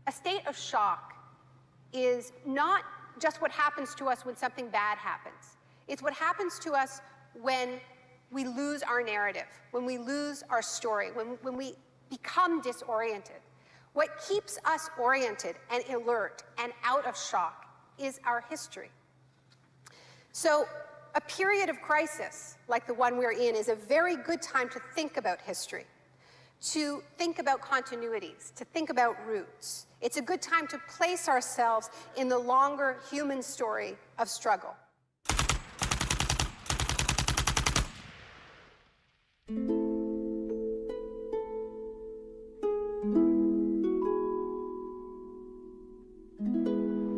A state of shock is not just what happens to us when something bad happens. It's what happens to us when we lose our narrative, when we lose our story, when we become disoriented. What keeps us oriented and alert and out of shock is our history. So a period of crisis like the one we're in is a very good time to think about history, to think about continuities, to think about roots. It's a good time to place ourselves in the longer human story of struggle.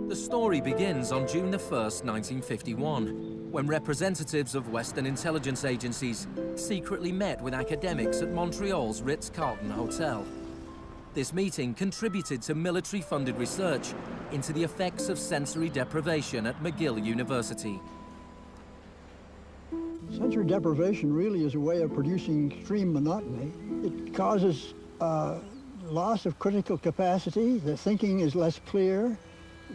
The story begins on June 1st, 1951, when representatives of Western intelligence agencies secretly met with academics at Montreal's Ritz-Carlton Hotel. This meeting contributed to military-funded research into the effects of sensory deprivation at McGill University. Sensory deprivation really is a way of producing extreme monotony. It causes loss of critical capacity. The thinking is less clear.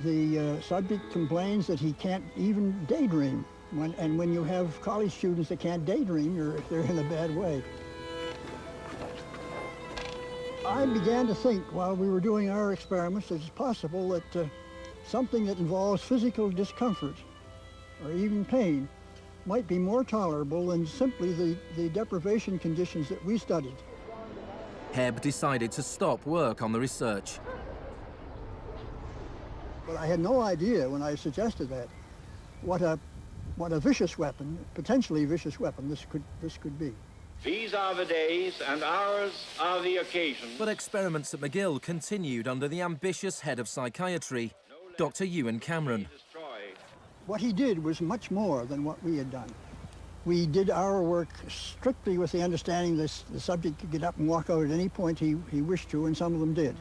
The subject complains that he can't even daydream. When you have college students that can't daydream, they're in a bad way. I began to think while we were doing our experiments that it's possible that something that involves physical discomfort or even pain might be more tolerable than simply the deprivation conditions that we studied. Hebb decided to stop work on the research. But I had no idea when I suggested that what a vicious weapon, potentially vicious weapon, this could be. These are the days and ours are the occasions. But experiments at McGill continued under the ambitious head of psychiatry, Dr. Ewan Cameron. What he did was much more than what we had done. We did our work strictly with the understanding that the subject could get up and walk out at any point he wished to, and some of them did.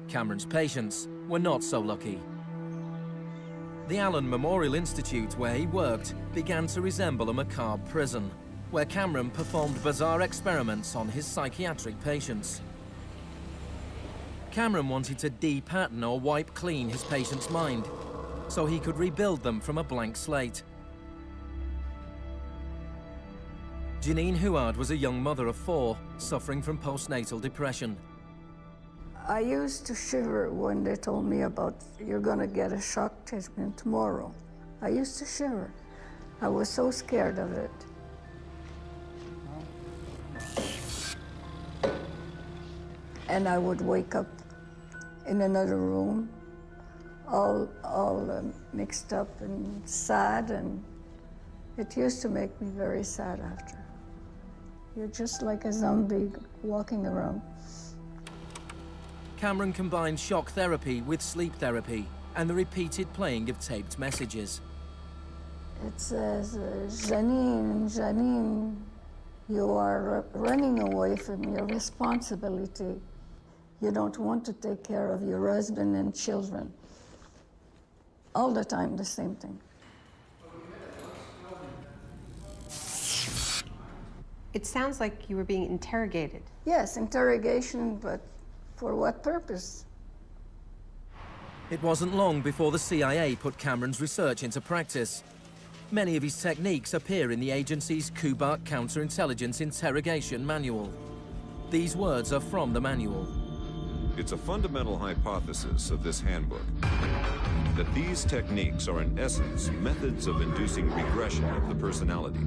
Cameron's patients were not so lucky. The Allen Memorial Institute, where he worked, began to resemble a macabre prison, where Cameron performed bizarre experiments on his psychiatric patients. Cameron wanted to de-pattern or wipe clean his patient's mind, so he could rebuild them from a blank slate. Janine Huard was a young mother of 4, suffering from postnatal depression. I used to shiver when they told me about, you're gonna get a shock treatment tomorrow. I used to shiver. I was so scared of it. And I would wake up in another room, all mixed up and sad, and it used to make me very sad after. You're just like a zombie walking around. Cameron combined shock therapy with sleep therapy and the repeated playing of taped messages. It says, Janine, Janine, you are running away from your responsibility. You don't want to take care of your husband and children. All the time, the same thing. It sounds like you were being interrogated. Yes, interrogation, but for what purpose? It wasn't long before the CIA put Cameron's research into practice. Many of his techniques appear in the agency's Kubark Counterintelligence Interrogation Manual. These words are from the manual. It's a fundamental hypothesis of this handbook that these techniques are in essence methods of inducing regression of the personality.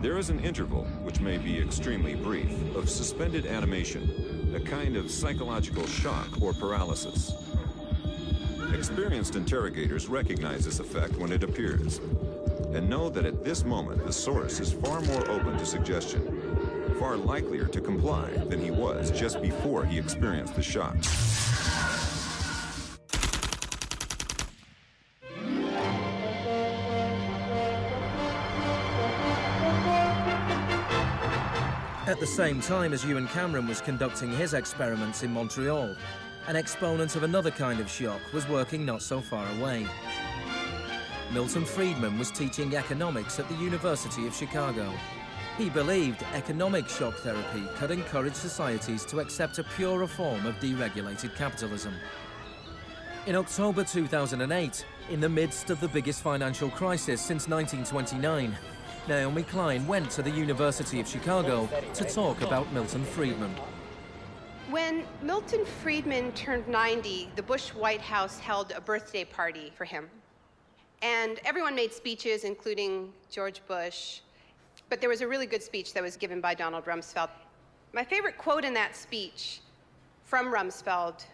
There is an interval, which may be extremely brief, of suspended animation, a kind of psychological shock or paralysis. Experienced interrogators recognize this effect when it appears, and know that at this moment the source is far more open to suggestion, far likelier to comply than he was just before he experienced the shock. At the same time as Ewan Cameron was conducting his experiments in Montreal, an exponent of another kind of shock was working not so far away. Milton Friedman was teaching economics at the University of Chicago. He believed economic shock therapy could encourage societies to accept a purer form of deregulated capitalism. In October 2008, in the midst of the biggest financial crisis since 1929, Naomi Klein went to the University of Chicago to talk about Milton Friedman. When Milton Friedman turned 90, the Bush White House held a birthday party for him. And everyone made speeches, including George Bush. But there was a really good speech that was given by Donald Rumsfeld. My favorite quote in that speech from Rumsfeld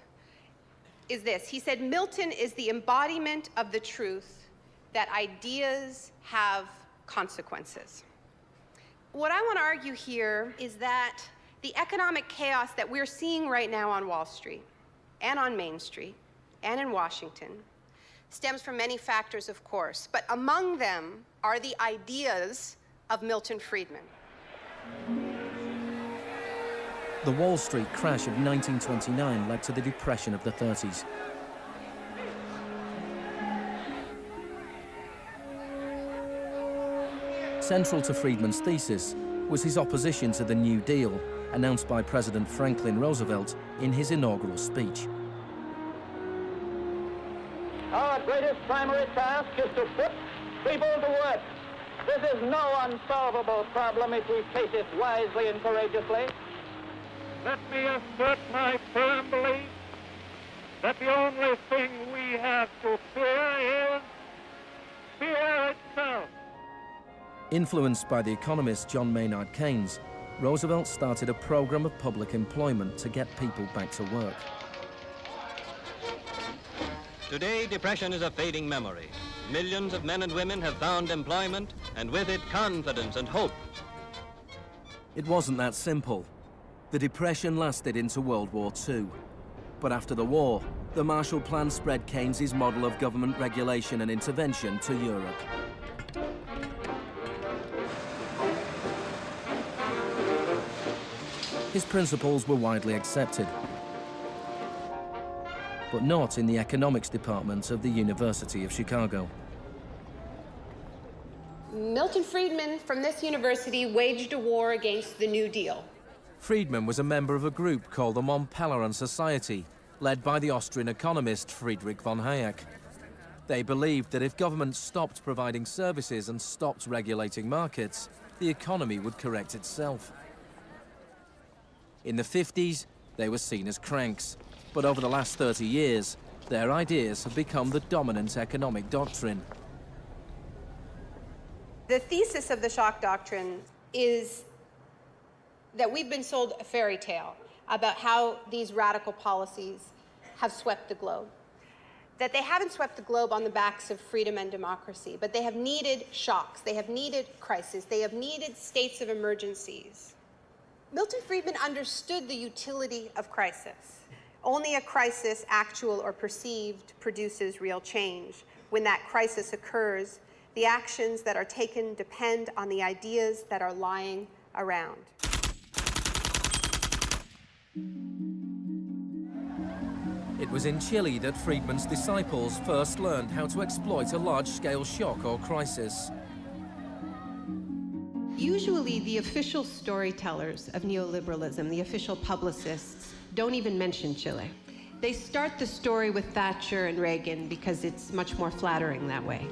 is this. He said, "Milton is the embodiment of the truth that ideas have consequences." What I want to argue here is that the economic chaos that we're seeing right now on Wall Street and on Main Street and in Washington stems from many factors, of course, but among them are the ideas of Milton Friedman. The Wall Street crash of 1929 led to the Depression of the 30s. Central to Friedman's thesis was his opposition to the New Deal, announced by President Franklin Roosevelt in his inaugural speech. Our greatest primary task is to put people to work. This is no unsolvable problem if we face it wisely and courageously. Let me assert my firm belief that the only thing we have to fear is fear itself. Influenced by the economist John Maynard Keynes, Roosevelt started a program of public employment to get people back to work. Today, depression is a fading memory. Millions of men and women have found employment, and with it, confidence and hope. It wasn't that simple. The Depression lasted into World War II. But after the war, the Marshall Plan spread Keynes's model of government regulation and intervention to Europe. His principles were widely accepted, but not in the economics department of the University of Chicago. Milton Friedman from this university waged a war against the New Deal. Friedman was a member of a group called the Montpellier Society, led by the Austrian economist Friedrich von Hayek. They believed that if governments stopped providing services and stopped regulating markets, the economy would correct itself. In the 50s, they were seen as cranks, but over the last 30 years, their ideas have become the dominant economic doctrine. The thesis of the Shock Doctrine is that we've been sold a fairy tale about how these radical policies have swept the globe. That they haven't swept the globe on the backs of freedom and democracy, but they have needed shocks, they have needed crises, they have needed states of emergencies. Milton Friedman understood the utility of crisis. Only a crisis, actual or perceived, produces real change. When that crisis occurs, the actions that are taken depend on the ideas that are lying around. It was in Chile that Friedman's disciples first learned how to exploit a large-scale shock or crisis. Usually, the official storytellers of neoliberalism, the official publicists, don't even mention Chile. They start the story with Thatcher and Reagan because it's much more flattering that way.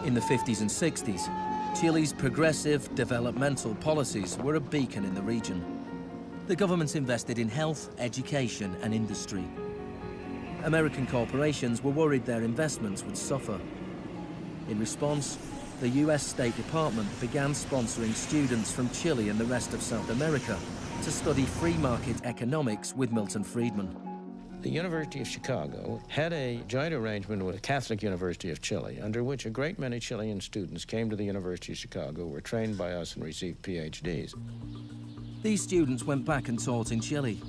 In the 50s and 60s, Chile's progressive developmental policies were a beacon in the region. The government invested in health, education, and industry. American corporations were worried their investments would suffer. In response, the US State Department began sponsoring students from Chile and the rest of South America to study free market economics with Milton Friedman. The University of Chicago had a joint arrangement with the Catholic University of Chile, under which a great many Chilean students came to the University of Chicago, were trained by us, and received PhDs. These students went back and taught in Chile.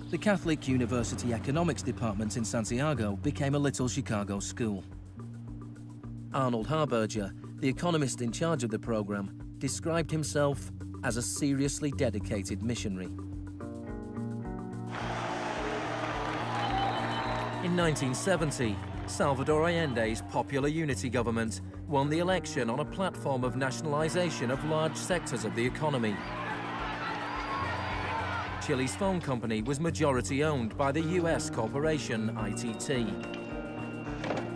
The Catholic University Economics Department in Santiago became a little Chicago school. Arnold Harberger, the economist in charge of the program, described himself as a seriously dedicated missionary. In 1970, Salvador Allende's Popular Unity government won the election on a platform of nationalization of large sectors of the economy. Chile's phone company was majority-owned by the US corporation ITT.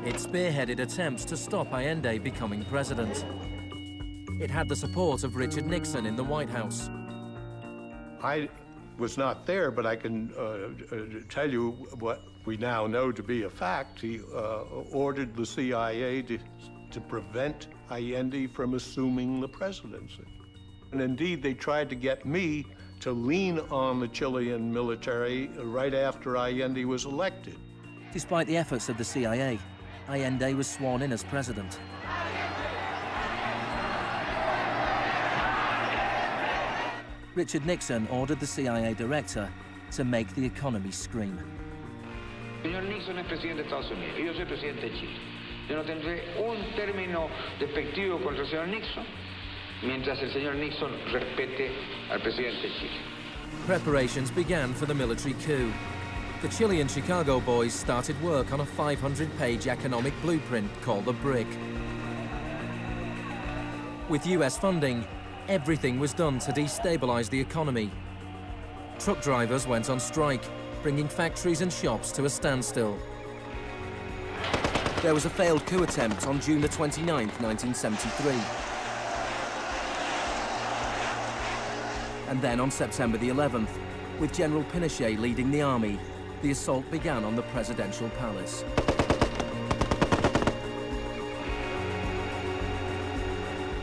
It spearheaded attempts to stop Allende becoming president. It had the support of Richard Nixon in the White House. I was not there, but I can tell you what we now know to be a fact. He ordered the CIA to prevent Allende from assuming the presidency. And indeed, they tried to get me to lean on the Chilean military right after Allende was elected. Despite the efforts of the CIA, Allende was sworn in as president. Richard Nixon ordered the CIA director to make the economy scream. Señor Nixon es presidente de Estados Unidos y yo soy presidente de Chile. Yo no tendré un término despectivo contra el señor Nixon mientras el señor Nixon respete al presidente de Chile. Preparations began for the military coup. The Chilean Chicago boys started work on a 500-page economic blueprint called the BRIC. With US funding, everything was done to destabilize the economy. Truck drivers went on strike, bringing factories and shops to a standstill. There was a failed coup attempt on June the 29th, 1973. And then on September the 11th, with General Pinochet leading the army, the assault began on the presidential palace.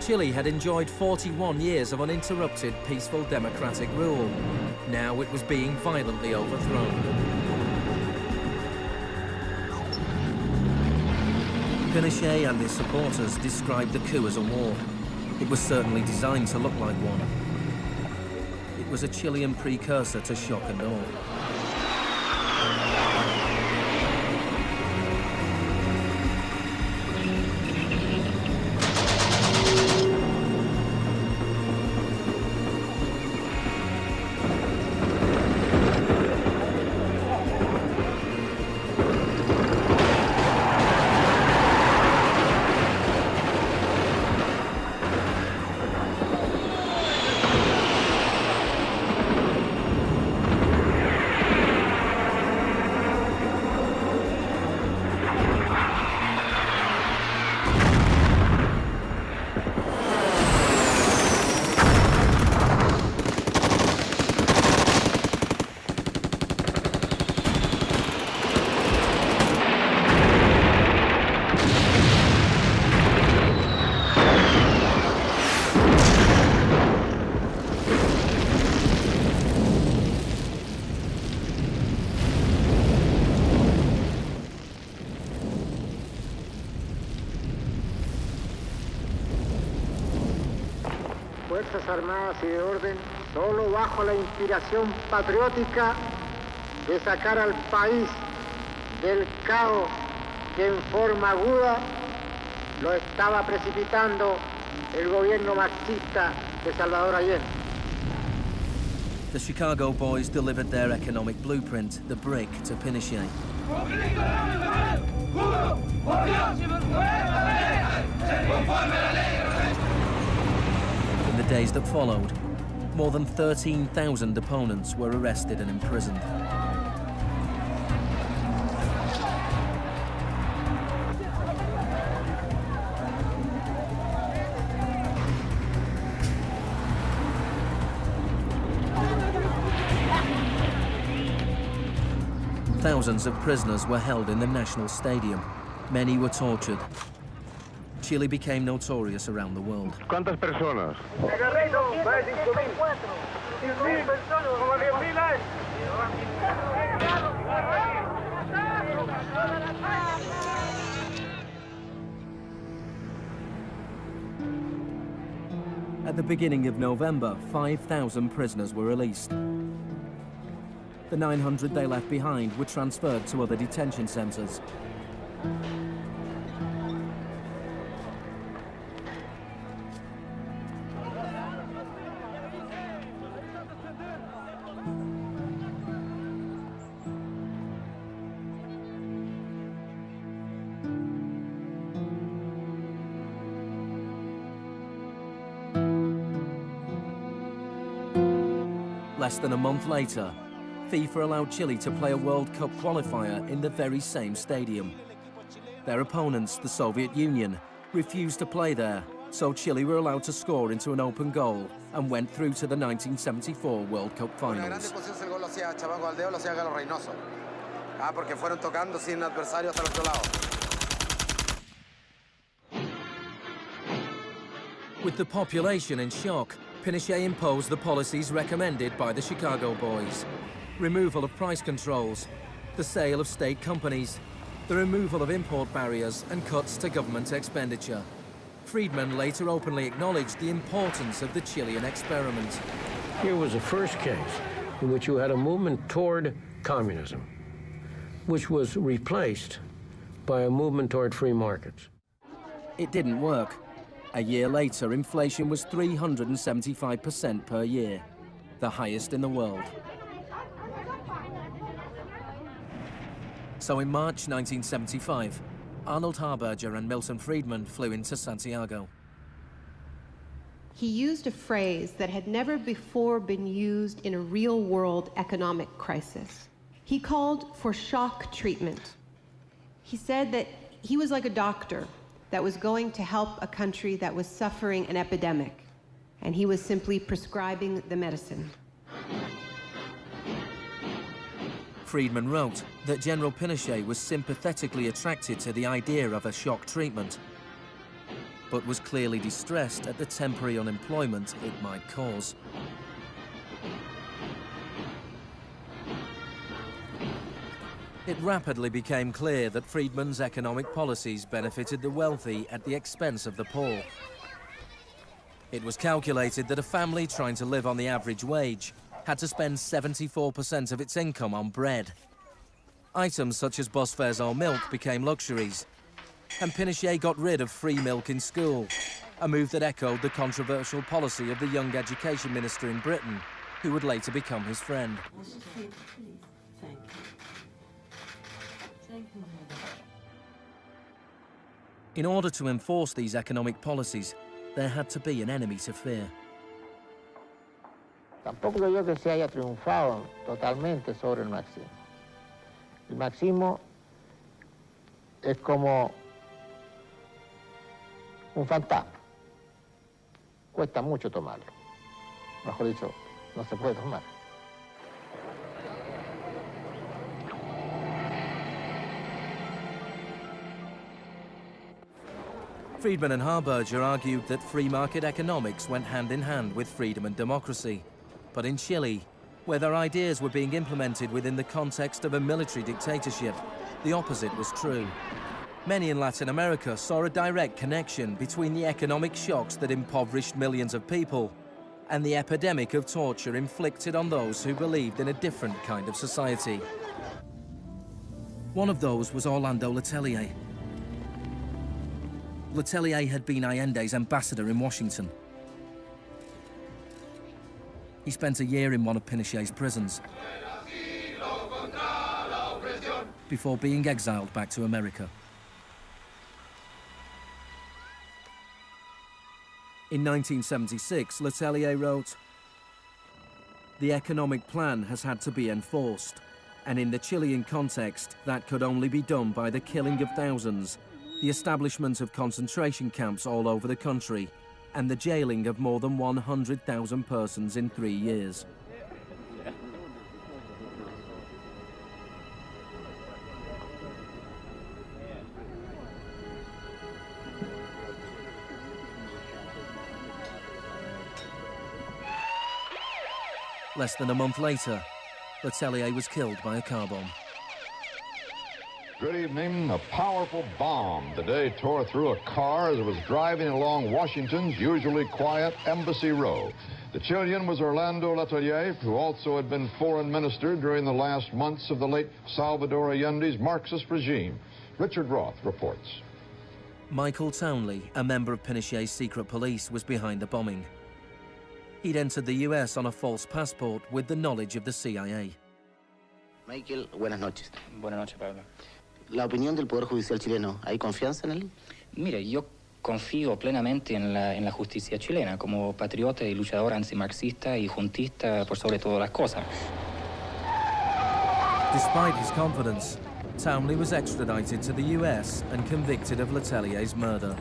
Chile had enjoyed 41 years of uninterrupted, peaceful democratic rule. Now it was being violently overthrown. Pinochet and his supporters described the coup as a war. It was certainly designed to look like one. It was a Chilean precursor to shock and awe. Fuerzas Armadas y de Orden, solo bajo la inspiración patriótica de sacar al país del caos que en forma aguda lo estaba precipitando el gobierno marxista de Salvador Allende. The Chicago boys delivered their economic blueprint, the BRIC, to Pinochet. In the days that followed, more than 13,000 opponents were arrested and imprisoned. Thousands of prisoners were held in the National Stadium. Many were tortured. Chile became notorious around the world. ¿Cuántas personas? At the beginning of November, 5,000 prisoners were released. The 900 they left behind were transferred to other detention centers. Less than a month later, FIFA allowed Chile to play a World Cup qualifier in the very same stadium. Their opponents, the Soviet Union, refused to play there, so Chile were allowed to score into an open goal and went through to the 1974 World Cup finals. With the population in shock, Pinochet imposed the policies recommended by the Chicago Boys. Removal of price controls, the sale of state companies, the removal of import barriers and cuts to government expenditure. Friedman later openly acknowledged the importance of the Chilean experiment. Here was the first case in which you had a movement toward communism, which was replaced by a movement toward free markets. It didn't work. A year later, inflation was 375% per year, the highest in the world. So in March 1975, Arnold Harberger and Milton Friedman flew into Santiago. He used a phrase that had never before been used in a real-world economic crisis. He called for shock treatment. He said that he was like a doctor that was going to help a country that was suffering an epidemic, and he was simply prescribing the medicine. Friedman wrote that General Pinochet was sympathetically attracted to the idea of a shock treatment, but was clearly distressed at the temporary unemployment it might cause. It rapidly became clear that Friedman's economic policies benefited the wealthy at the expense of the poor. It was calculated that a family trying to live on the average wage had to spend 74% of its income on bread. Items such as bus fares or milk became luxuries, and Pinochet got rid of free milk in school, a move that echoed the controversial policy of the young education minister in Britain, who would later become his friend. In order to enforce these economic policies, there had to be an enemy to fear. Tampoco creo yo que se haya triunfado totalmente sobre el marxismo. El marxismo es como un fantasma. Cuesta mucho tomarlo. Mejor dicho, no se puede tomar. Friedman and Harberger argued that free market economics went hand in hand with freedom and democracy. But in Chile, where their ideas were being implemented within the context of a military dictatorship, the opposite was true. Many in Latin America saw a direct connection between the economic shocks that impoverished millions of people and the epidemic of torture inflicted on those who believed in a different kind of society. One of those was Orlando Letelier. Letelier had been Allende's ambassador in Washington. He spent a year in one of Pinochet's prisons before being exiled back to America. In 1976, Letelier wrote, "The economic plan has had to be enforced, and in the Chilean context, that could only be done by the killing of thousands, the establishment of concentration camps all over the country, and the jailing of more than 100,000 persons in 3 years." Less than a month later, Letelier was killed by a car bomb. Good evening. A powerful bomb today tore through a car as it was driving along Washington's usually quiet Embassy Row. The Chilean was Orlando Letelier, who also had been foreign minister during the last months of the late Salvador Allende's Marxist regime. Richard Roth reports. Michael Townley, a member of Pinochet's secret police, was behind the bombing. He'd entered the US on a false passport with the knowledge of the CIA. Michael, buenas noches. Buenas noches, Pablo. La opinión del Poder Judicial chileno, ¿hay confianza en él? Mire, yo confío plenamente en la justicia chilena como patriota y luchador antimarxista y juntista por sobre todas las cosas. Despite his confidence, Townley was extradited to the US and convicted of Letelier's murder.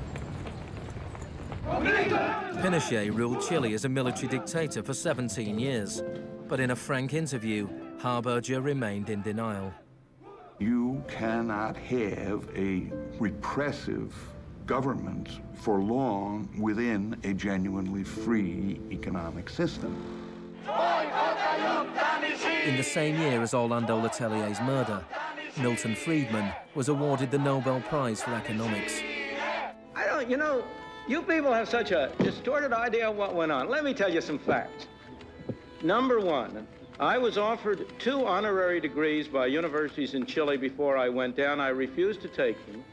Pinochet ruled Chile as a military dictator for 17 years, but in a frank interview, Harberger remained in denial. You cannot have a repressive government for long within a genuinely free economic system. In the same year as Orlando Letelier's murder, Milton Friedman was awarded the Nobel Prize for Economics. You know, you people have such a distorted idea of what went on. Let me tell you some facts. Number one, I was offered 2 honorary degrees by universities in Chile before I went down. I refused to take them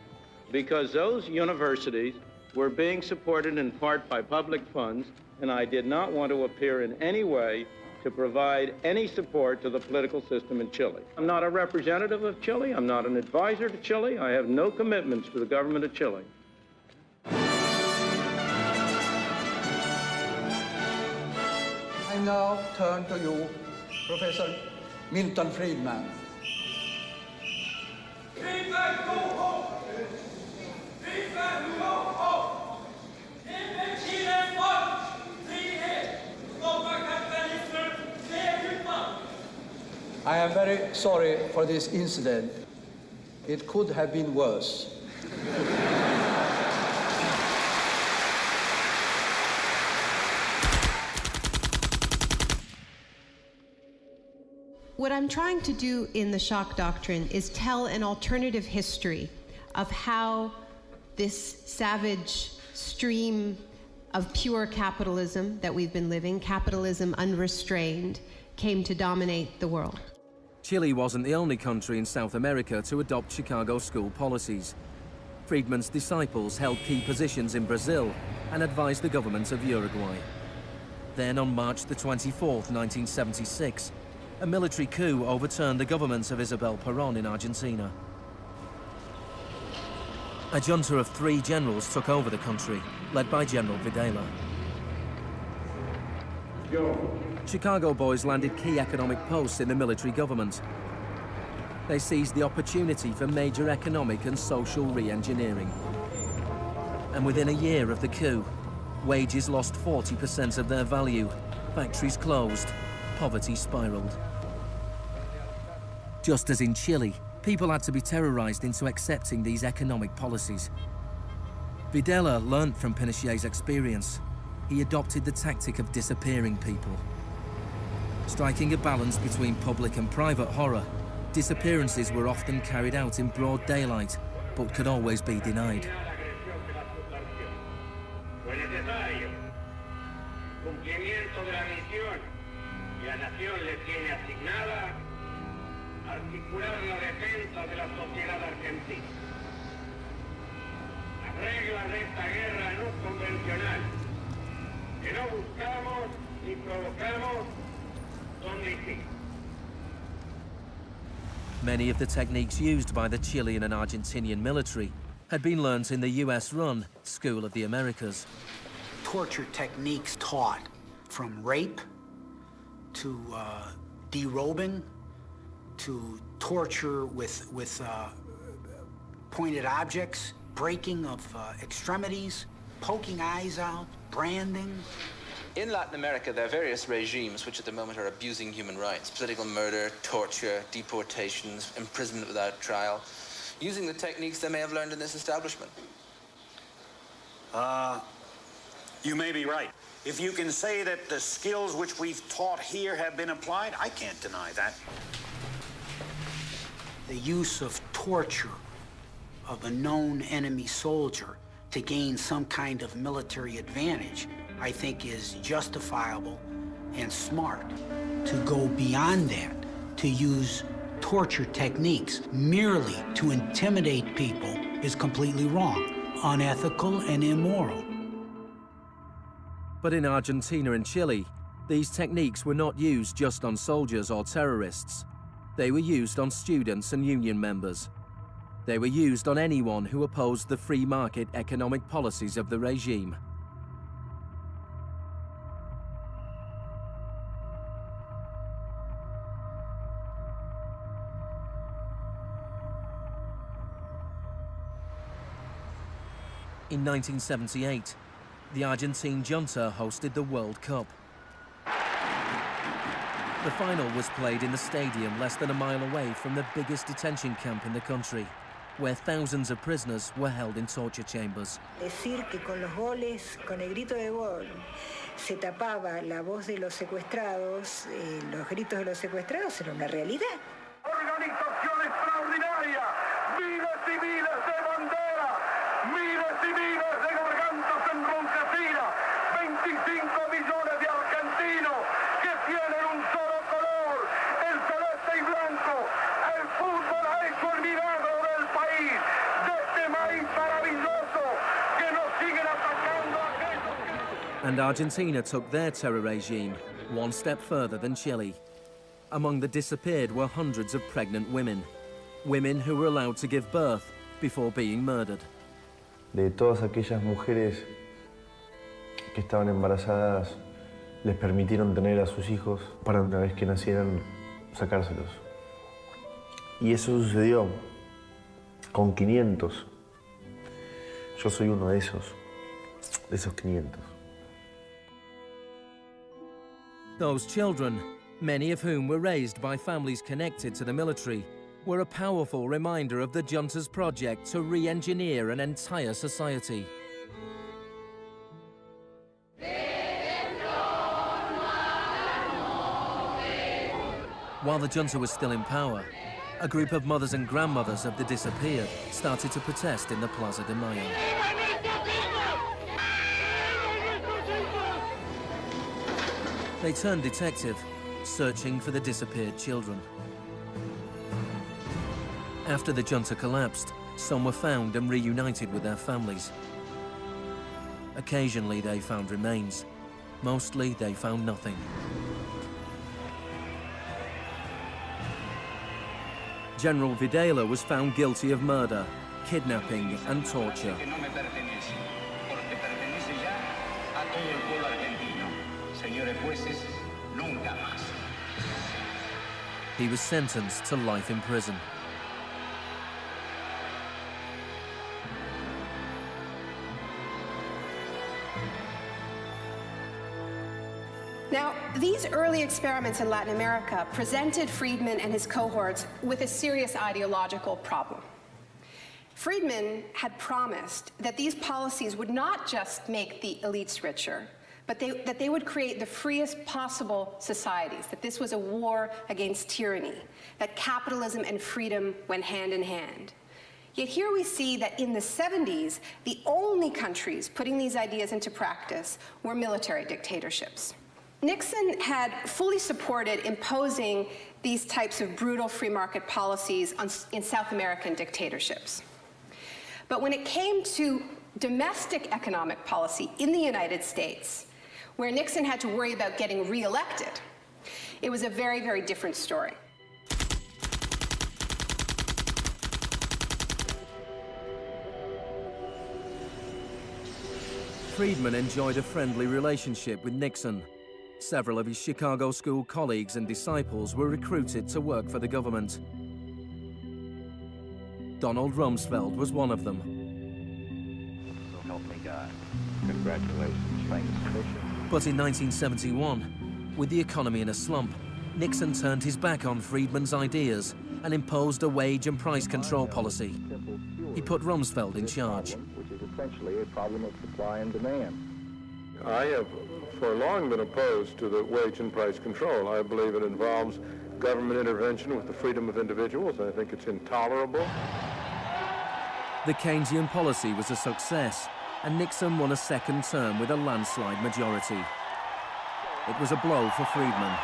because those universities were being supported in part by public funds, and I did not want to appear in any way to provide any support to the political system in Chile. I'm not a representative of Chile. I'm not an advisor to Chile. I have no commitments to the government of Chile. I now turn to you, Professor Milton Friedman. I am very sorry for this incident. It could have been worse. What I'm trying to do in the Shock Doctrine is tell an alternative history of how this savage stream of pure capitalism that we've been living, capitalism unrestrained, came to dominate the world. Chile wasn't the only country in South America to adopt Chicago school policies. Friedman's disciples held key positions in Brazil and advised the government of Uruguay. Then on March the 24th, 1976, a military coup overturned the government of Isabel Perón in Argentina. A junta of 3 generals took over the country, led by General Videla. Chicago boys landed key economic posts in the military government. They seized the opportunity for major economic and social re-engineering. And within a year of the coup, wages lost 40% of their value, factories closed, poverty spiraled. Just as in Chile, people had to be terrorized into accepting these economic policies. Videla learned from Pinochet's experience. He adopted the tactic of disappearing people. Striking a balance between public and private horror, disappearances were often carried out in broad daylight, but could always be denied. Many of the techniques used by the Chilean and Argentinian military had been learnt in the US-run School of the Americas. Torture techniques taught from rape to derobing to torture with pointed objects, breaking of extremities, poking eyes out, branding. In Latin America, there are various regimes which at the moment are abusing human rights. Political murder, torture, deportations, imprisonment without trial, using the techniques they may have learned in this establishment. You may be right. If you can say that the skills which we've taught here have been applied, I can't deny that. The use of torture of a known enemy soldier to gain some kind of military advantage, I think is justifiable and smart. To go beyond that, to use torture techniques merely to intimidate people is completely wrong, unethical and immoral. But in Argentina and Chile, these techniques were not used just on soldiers or terrorists. They were used on students and union members. They were used on anyone who opposed the free market economic policies of the regime. In 1978, the Argentine junta hosted the World Cup. The final was played in the stadium less than a mile away from the biggest detention camp in the country, where thousands of prisoners were held in torture chambers. Decir que con los goles, con el grito de gol, se tapaba la voz de los secuestrados, los gritos de los secuestrados era una realidad. Organización extraordinaria, miles y miles de banderas, miles y miles de gargantas enronquecidas, 25 millones de argentinos que tienen un solo color, el celeste y blanco. El fútbol ha hecho el milagro del país, de este maíz maravilloso que nos siguen atacando a aquellos que... And Argentina took their terror regime one step further than Chile. Among the disappeared were hundreds of pregnant women, women who were allowed to give birth before being murdered. De todas aquellas mujeres que estaban embarazadas, les permitieron tener a sus hijos para una vez que nacieran, sacárselos. Y eso sucedió con 500. Yo soy uno de esos 500. Those children, many of whom were raised by families connected to the military, were a powerful reminder of the junta's project to re-engineer an entire society. While the junta was still in power, a group of mothers and grandmothers of the disappeared started to protest in the Plaza de Mayo. They turned detective, searching for the disappeared children. After the junta collapsed, some were found and reunited with their families. Occasionally they found remains. Mostly they found nothing. General Videla was found guilty of murder, kidnapping and torture. He was sentenced to life in prison. Now, these early experiments in Latin America presented Friedman and his cohorts with a serious ideological problem. Friedman had promised that these policies would not just make the elites richer, but that they would create the freest possible societies, that this was a war against tyranny, that capitalism and freedom went hand in hand. Yet here we see that in the 70s, the only countries putting these ideas into practice were military dictatorships. Nixon had fully supported imposing these types of brutal free market policies in South American dictatorships. But when it came to domestic economic policy in the United States, where Nixon had to worry about getting reelected, it was a very, very different story. Friedman enjoyed a friendly relationship with Nixon. Several of his Chicago school colleagues and disciples were recruited to work for the government. Donald Rumsfeld was one of them. So help me God. Congratulations. Thanks, Bishop. But in 1971, with the economy in a slump, Nixon turned his back on Friedman's ideas and imposed a wage and price control policy. He put Rumsfeld in charge. Which is essentially a problem of supply and demand. I have for long been opposed to the wage and price control. I believe it involves government intervention with the freedom of individuals. I think it's intolerable. The Keynesian policy was a success, and Nixon won a second term with a landslide majority. It was a blow for Friedman.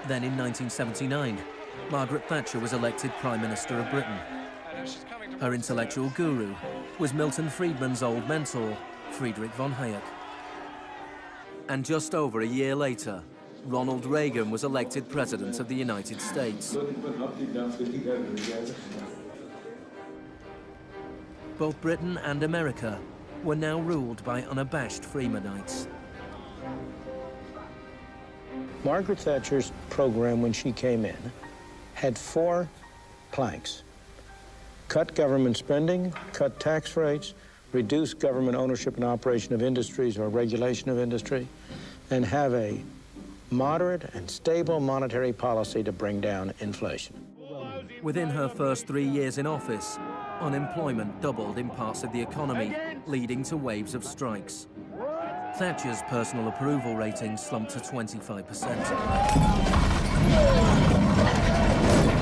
Then in 1979, Margaret Thatcher was elected Prime Minister of Britain. Her intellectual guru was Milton Friedman's old mentor, Friedrich von Hayek. And just over a year later, Ronald Reagan was elected President of the United States. Both Britain and America were now ruled by unabashed Freemanites. Margaret Thatcher's program when she came in had 4 planks. Cut government spending, cut tax rates, reduce government ownership and operation of industries or regulation of industry, and have a moderate and stable monetary policy to bring down inflation. Within her first 3 years in office, unemployment doubled in parts of the economy, leading to waves of strikes. Thatcher's personal approval rating slumped to 25%.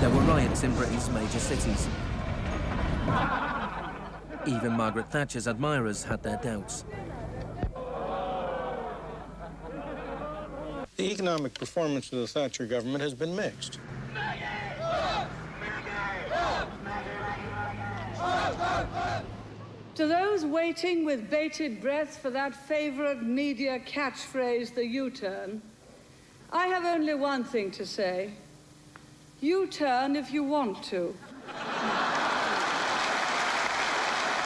There were riots in Britain's major cities. Even Margaret Thatcher's admirers had their doubts. The economic performance of the Thatcher government has been mixed. To those waiting with bated breath for that favorite media catchphrase, the U-turn, I have only one thing to say. U-turn if you want to.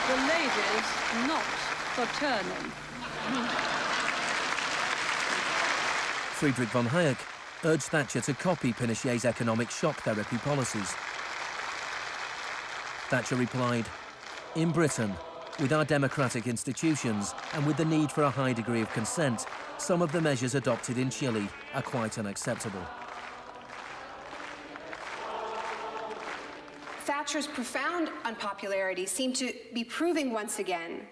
The ladies not for turning. Friedrich von Hayek urged Thatcher to copy Pinochet's economic shock therapy policies. Thatcher replied, "In Britain, with our democratic institutions and with the need for a high degree of consent, some of the measures adopted in Chile are quite unacceptable." Thatcher's profound unpopularity seemed to be proving once again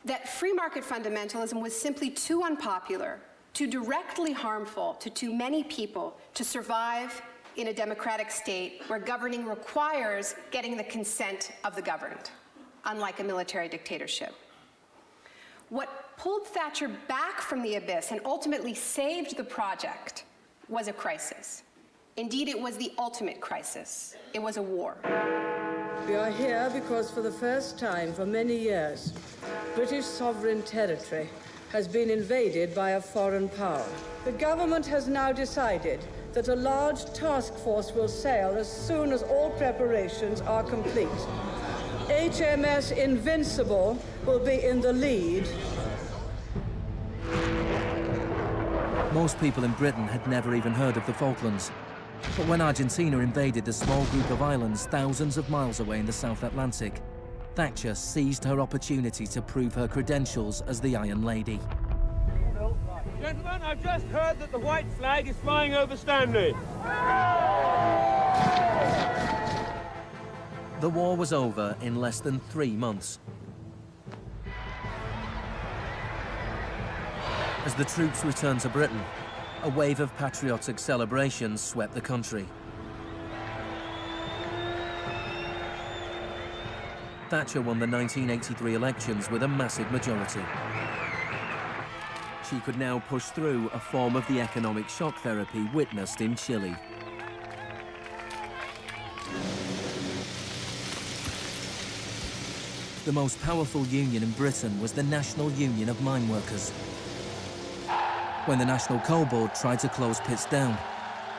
that free market fundamentalism was simply too unpopular, too directly harmful to too many people to survive in a democratic state where governing requires getting the consent of the governed, unlike a military dictatorship. What pulled Thatcher back from the abyss and ultimately saved the project was a crisis. Indeed, it was the ultimate crisis. It was a war. We are here because for the first time for many years, British sovereign territory has been invaded by a foreign power. The government has now decided that a large task force will sail as soon as all preparations are complete. HMS Invincible will be in the lead. Most people in Britain had never even heard of the Falklands. But when Argentina invaded the small group of islands thousands of miles away in the South Atlantic, Thatcher seized her opportunity to prove her credentials as the Iron Lady. Gentlemen, I've just heard that the white flag is flying over Stanley. The war was over in less than 3 months. As the troops returned to Britain, a wave of patriotic celebrations swept the country. Thatcher won the 1983 elections with a massive majority. She could now push through a form of the economic shock therapy witnessed in Chile. The most powerful union in Britain was the National Union of Mine Workers. When the National Coal Board tried to close pits down,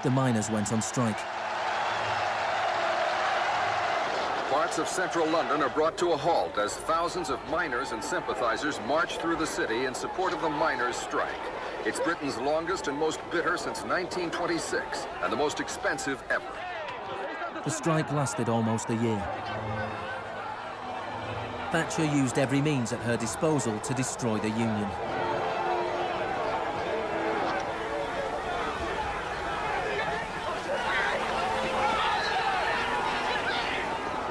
the miners went on strike. Parts of central London are brought to a halt as thousands of miners and sympathizers march through the city in support of the miners' strike. It's Britain's longest and most bitter since 1926, and the most expensive ever. The strike lasted almost a year. Thatcher used every means at her disposal to destroy the union.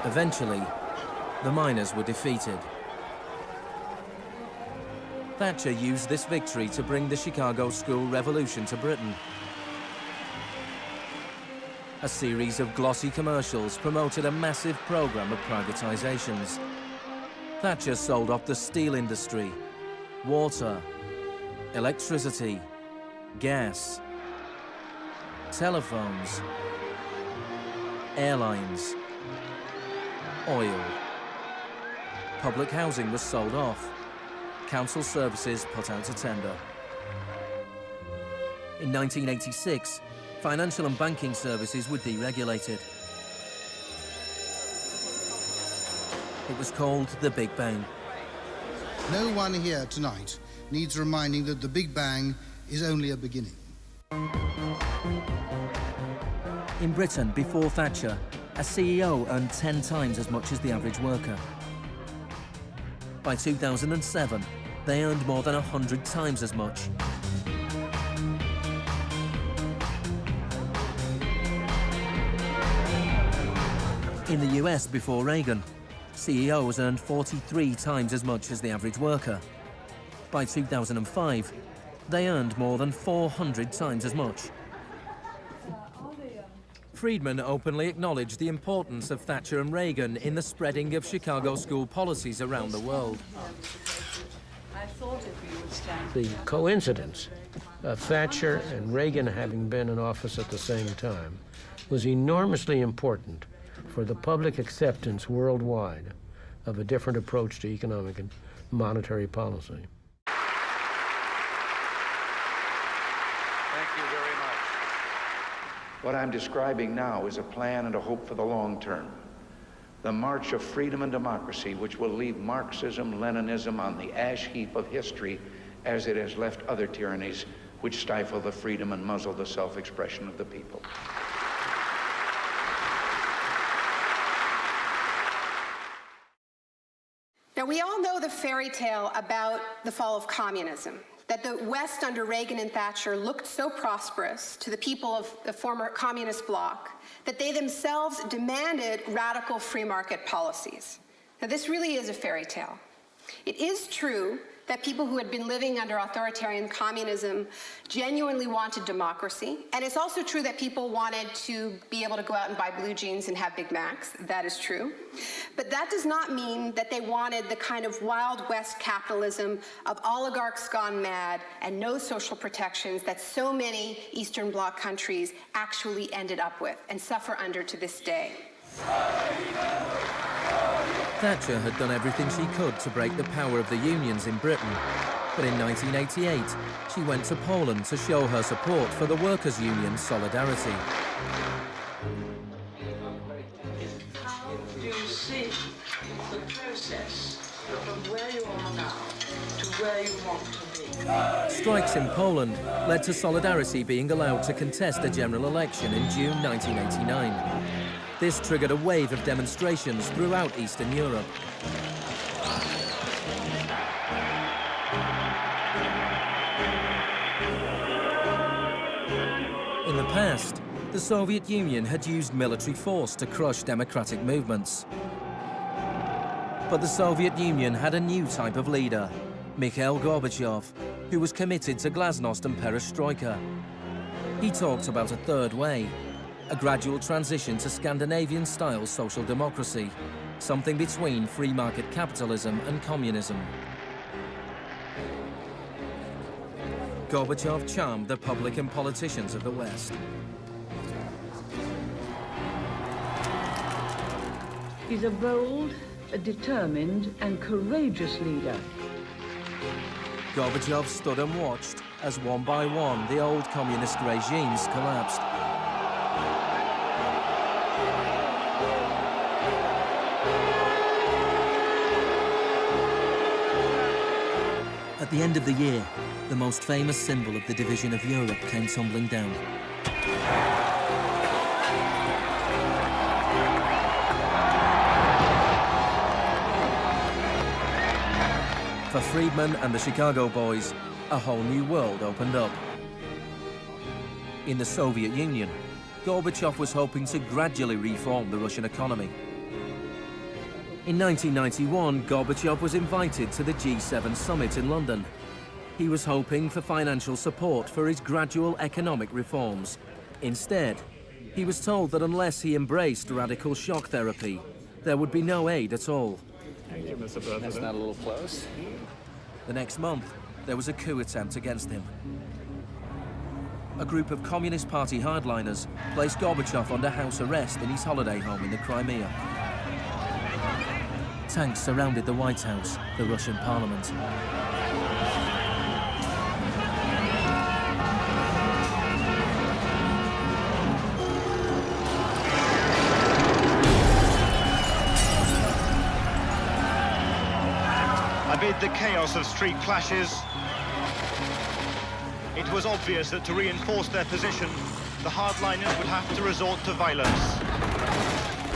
Eventually, the miners were defeated. Thatcher used this victory to bring the Chicago School Revolution to Britain. A series of glossy commercials promoted a massive program of privatizations. Thatcher sold off the steel industry, water, electricity, gas, telephones, airlines, oil. Public housing was sold off. Council services put out to tender. In 1986, financial and banking services were deregulated. It was called the Big Bang. No one here tonight needs reminding that the Big Bang is only a beginning. In Britain, before Thatcher, a CEO earned 10 times as much as the average worker. By 2007, they earned more than 100 times as much. In the US, before Reagan, CEOs earned 43 times as much as the average worker. By 2005, they earned more than 400 times as much. Friedman openly acknowledged the importance of Thatcher and Reagan in the spreading of Chicago school policies around the world. The coincidence of Thatcher and Reagan having been in office at the same time was enormously important for the public acceptance worldwide of a different approach to economic and monetary policy. What I'm describing now is a plan and a hope for the long term. The march of freedom and democracy, which will leave Marxism, Leninism on the ash heap of history as it has left other tyrannies which stifle the freedom and muzzle the self-expression of the people. Now, we all know the fairy tale about the fall of communism, that the West under Reagan and Thatcher looked so prosperous to the people of the former communist bloc that they themselves demanded radical free market policies. Now, this really is a fairy tale. It is true that people who had been living under authoritarian communism genuinely wanted democracy, and it's also true that people wanted to be able to go out and buy blue jeans and have Big Macs. That is true. But that does not mean that they wanted the kind of Wild West capitalism of oligarchs gone mad and no social protections that so many Eastern Bloc countries actually ended up with and suffer under to this day. Thatcher had done everything she could to break the power of the unions in Britain. But in 1988, she went to Poland to show her support for the workers' union Solidarity. How do you see the process from where you are now to where you want to be? Strikes in Poland led to Solidarity being allowed to contest a general election in June 1989. This triggered a wave of demonstrations throughout Eastern Europe. In the past, the Soviet Union had used military force to crush democratic movements. But the Soviet Union had a new type of leader, Mikhail Gorbachev, who was committed to glasnost and perestroika. He talked about a third way, a gradual transition to Scandinavian-style social democracy, something between free market capitalism and communism. Gorbachev charmed the public and politicians of the West. He's a bold, a determined, and courageous leader. Gorbachev stood and watched as one by one the old communist regimes collapsed. At the end of the year, the most famous symbol of the division of Europe came tumbling down. For Friedman and the Chicago boys, a whole new world opened up. In the Soviet Union, Gorbachev was hoping to gradually reform the Russian economy. In 1991, Gorbachev was invited to the G7 summit in London. He was hoping for financial support for his gradual economic reforms. Instead, he was told that unless he embraced radical shock therapy, there would be no aid at all. Thank you, Mr. President. That's not a little close. The next month, there was a coup attempt against him. A group of Communist Party hardliners placed Gorbachev under house arrest in his holiday home in the Crimea. Tanks surrounded the White House, the Russian parliament. Amid the chaos of street clashes, it was obvious that to reinforce their position, the hardliners would have to resort to violence.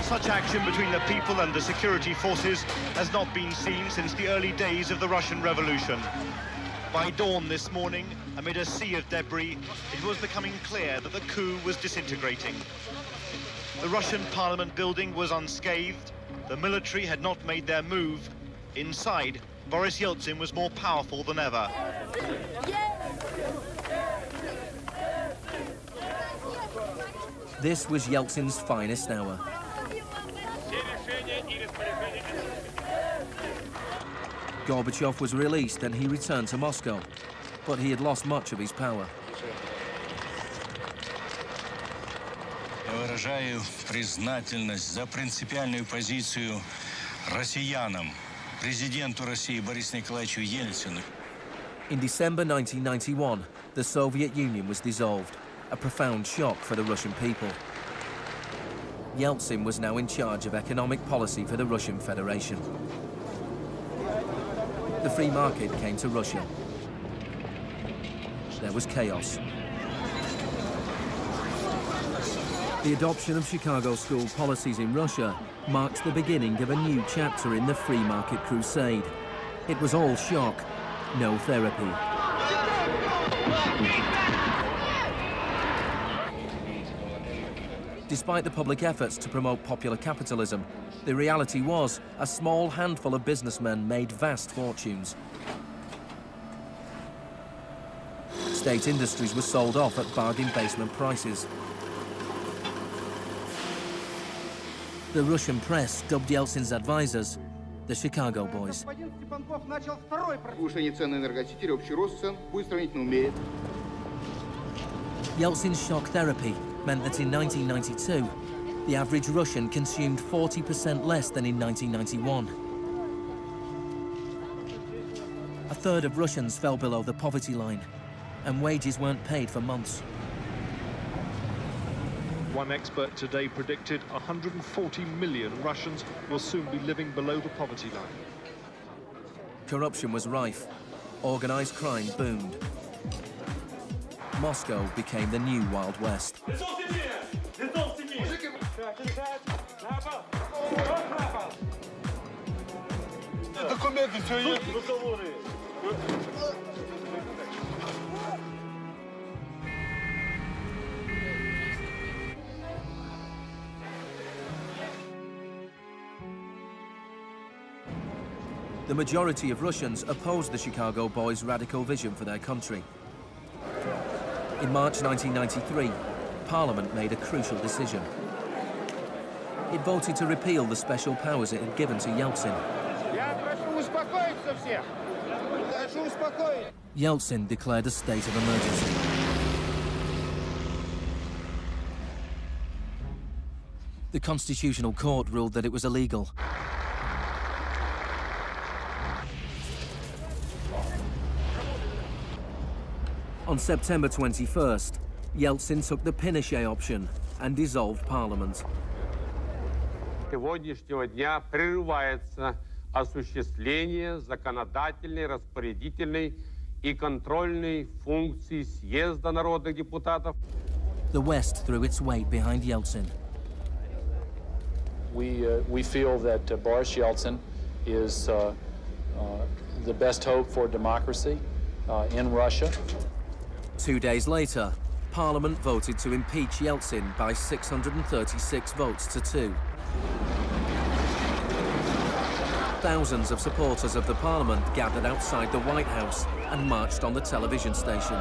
Such action between the people and the security forces has not been seen since the early days of the Russian Revolution. By dawn this morning, amid a sea of debris, it was becoming clear that the coup was disintegrating. The Russian parliament building was unscathed. The military had not made their move. Inside, Boris Yeltsin was more powerful than ever. This was Yeltsin's finest hour. Gorbachev was released and he returned to Moscow, but he had lost much of his power. Я выражаю признательность за принципиальную позицию россиянам, президенту России Борису Николаевичу Ельцину. In December 1991, the Soviet Union was dissolved, a profound shock for the Russian people. Yeltsin was now in charge of economic policy for the Russian Federation. The free market came to Russia. There was chaos. The adoption of Chicago school policies in Russia marked the beginning of a new chapter in the free market crusade. It was all shock, no therapy. Despite the public efforts to promote popular capitalism, the reality was a small handful of businessmen made vast fortunes. State industries were sold off at bargain basement prices. The Russian press dubbed Yeltsin's advisors the Chicago Boys. Yeltsin's shock therapy meant that in 1992, the average Russian consumed 40% less than in 1991. A third of Russians fell below the poverty line, and wages weren't paid for months. One expert today predicted 140 million Russians will soon be living below the poverty line. Corruption was rife. Organized crime boomed. Moscow became the new Wild West. The majority of Russians opposed the Chicago Boys' radical vision for their country. In March 1993, Parliament made a crucial decision. It voted to repeal the special powers it had given to Yeltsin. Yeltsin declared a state of emergency. The Constitutional Court ruled that it was illegal. On September 21st, Yeltsin took the Pinochet option and dissolved Parliament. Сегодняшнего дня прерывается осуществление законодательной, распорядительной и контрольной функций съезда народных депутатов. The West threw its weight behind Yeltsin. We feel that Boris Yeltsin is the best hope for democracy in Russia. 2 days later, Parliament voted to impeach Yeltsin by 636 votes to 2. Thousands of supporters of the Parliament gathered outside the White House and marched on the television station.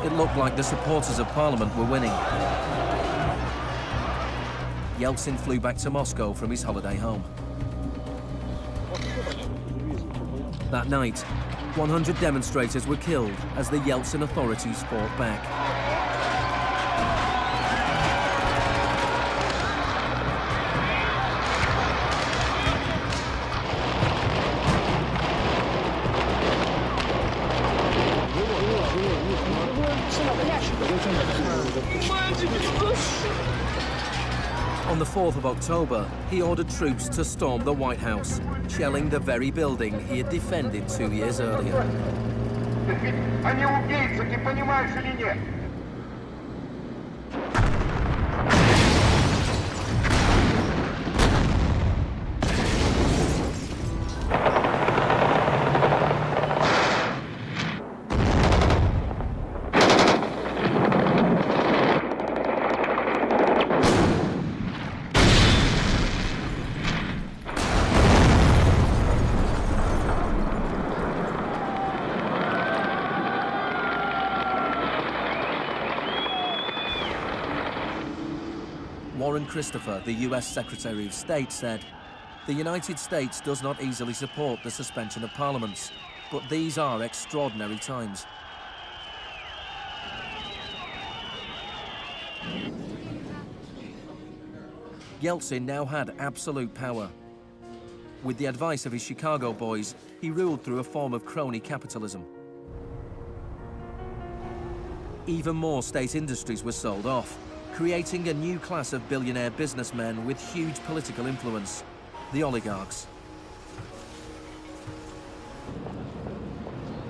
It looked like the supporters of Parliament were winning. Yeltsin flew back to Moscow from his holiday home. That night, 100 demonstrators were killed as the Yeltsin authorities fought back. On the 4th of October, he ordered troops to storm the White House, shelling the very building he had defended 2 years earlier. Они убийцы, ты понимаешь или нет? Warren Christopher, the US Secretary of State, said, "The United States does not easily support the suspension of parliaments, but these are extraordinary times." Yeltsin now had absolute power. With the advice of his Chicago boys, he ruled through a form of crony capitalism. Even more state industries were sold off, creating a new class of billionaire businessmen with huge political influence, the oligarchs.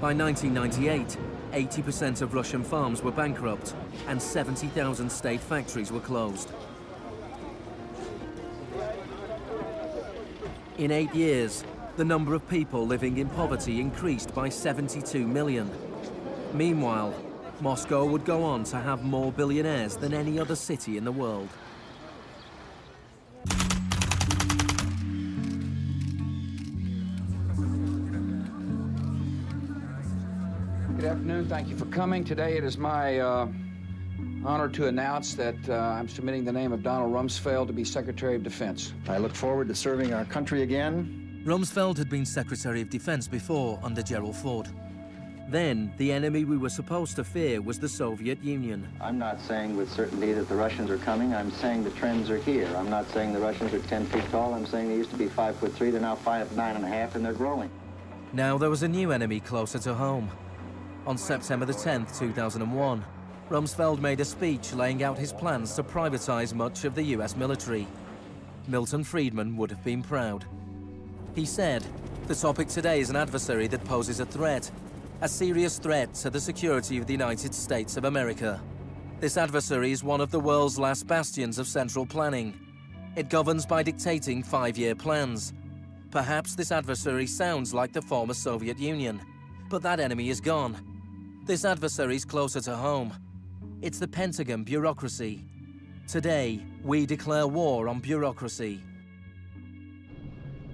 By 1998, 80% of Russian farms were bankrupt and 70,000 state factories were closed. In 8 years, the number of people living in poverty increased by 72 million. Meanwhile, Moscow would go on to have more billionaires than any other city in the world. Good afternoon. Thank you for coming. Today it is my honor to announce that I'm submitting the name of Donald Rumsfeld to be Secretary of Defense. I look forward to serving our country again. Rumsfeld had been Secretary of Defense before under Gerald Ford. Then, the enemy we were supposed to fear was the Soviet Union. I'm not saying with certainty that the Russians are coming. I'm saying the trends are here. I'm not saying the Russians are 10 feet tall. I'm saying they used to be 5'3", they're now 5'9½", and they're growing. Now there was a new enemy closer to home. On September the 10th, 2001, Rumsfeld made a speech laying out his plans to privatize much of the US military. Milton Friedman would have been proud. He said, "The topic today is an adversary that poses a threat. A serious threat to the security of the United States of America. This adversary is one of the world's last bastions of central planning. It governs by dictating 5-year plans. Perhaps this adversary sounds like the former Soviet Union, but that enemy is gone. This adversary is closer to home. It's the Pentagon Bureaucracy. Today, we declare war on bureaucracy."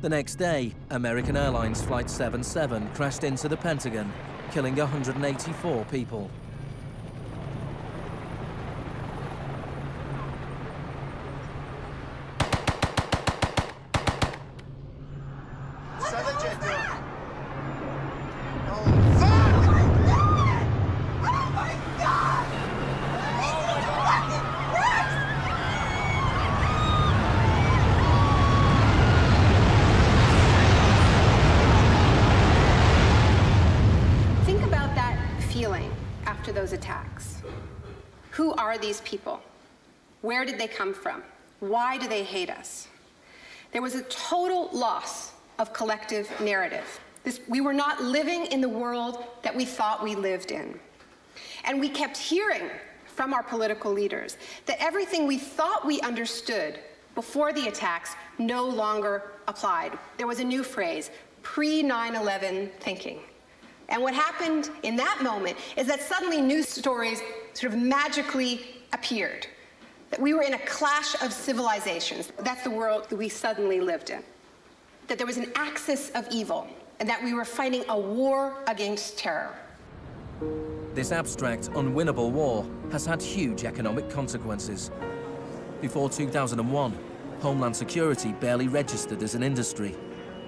The next day, American Airlines Flight 77 crashed into the Pentagon, killing 184 people. Those attacks. Who are these people? Where did they come from? Why do they hate us? There was a total loss of collective narrative. We were not living in the world that we thought we lived in. And we kept hearing from our political leaders that everything we thought we understood before the attacks no longer applied. There was a new phrase, pre-9/11 thinking. And what happened in that moment is that suddenly news stories sort of magically appeared. That we were in a clash of civilizations. That's the world that we suddenly lived in. That there was an axis of evil, and that we were fighting a war against terror. This abstract, unwinnable war has had huge economic consequences. Before 2001, Homeland Security barely registered as an industry.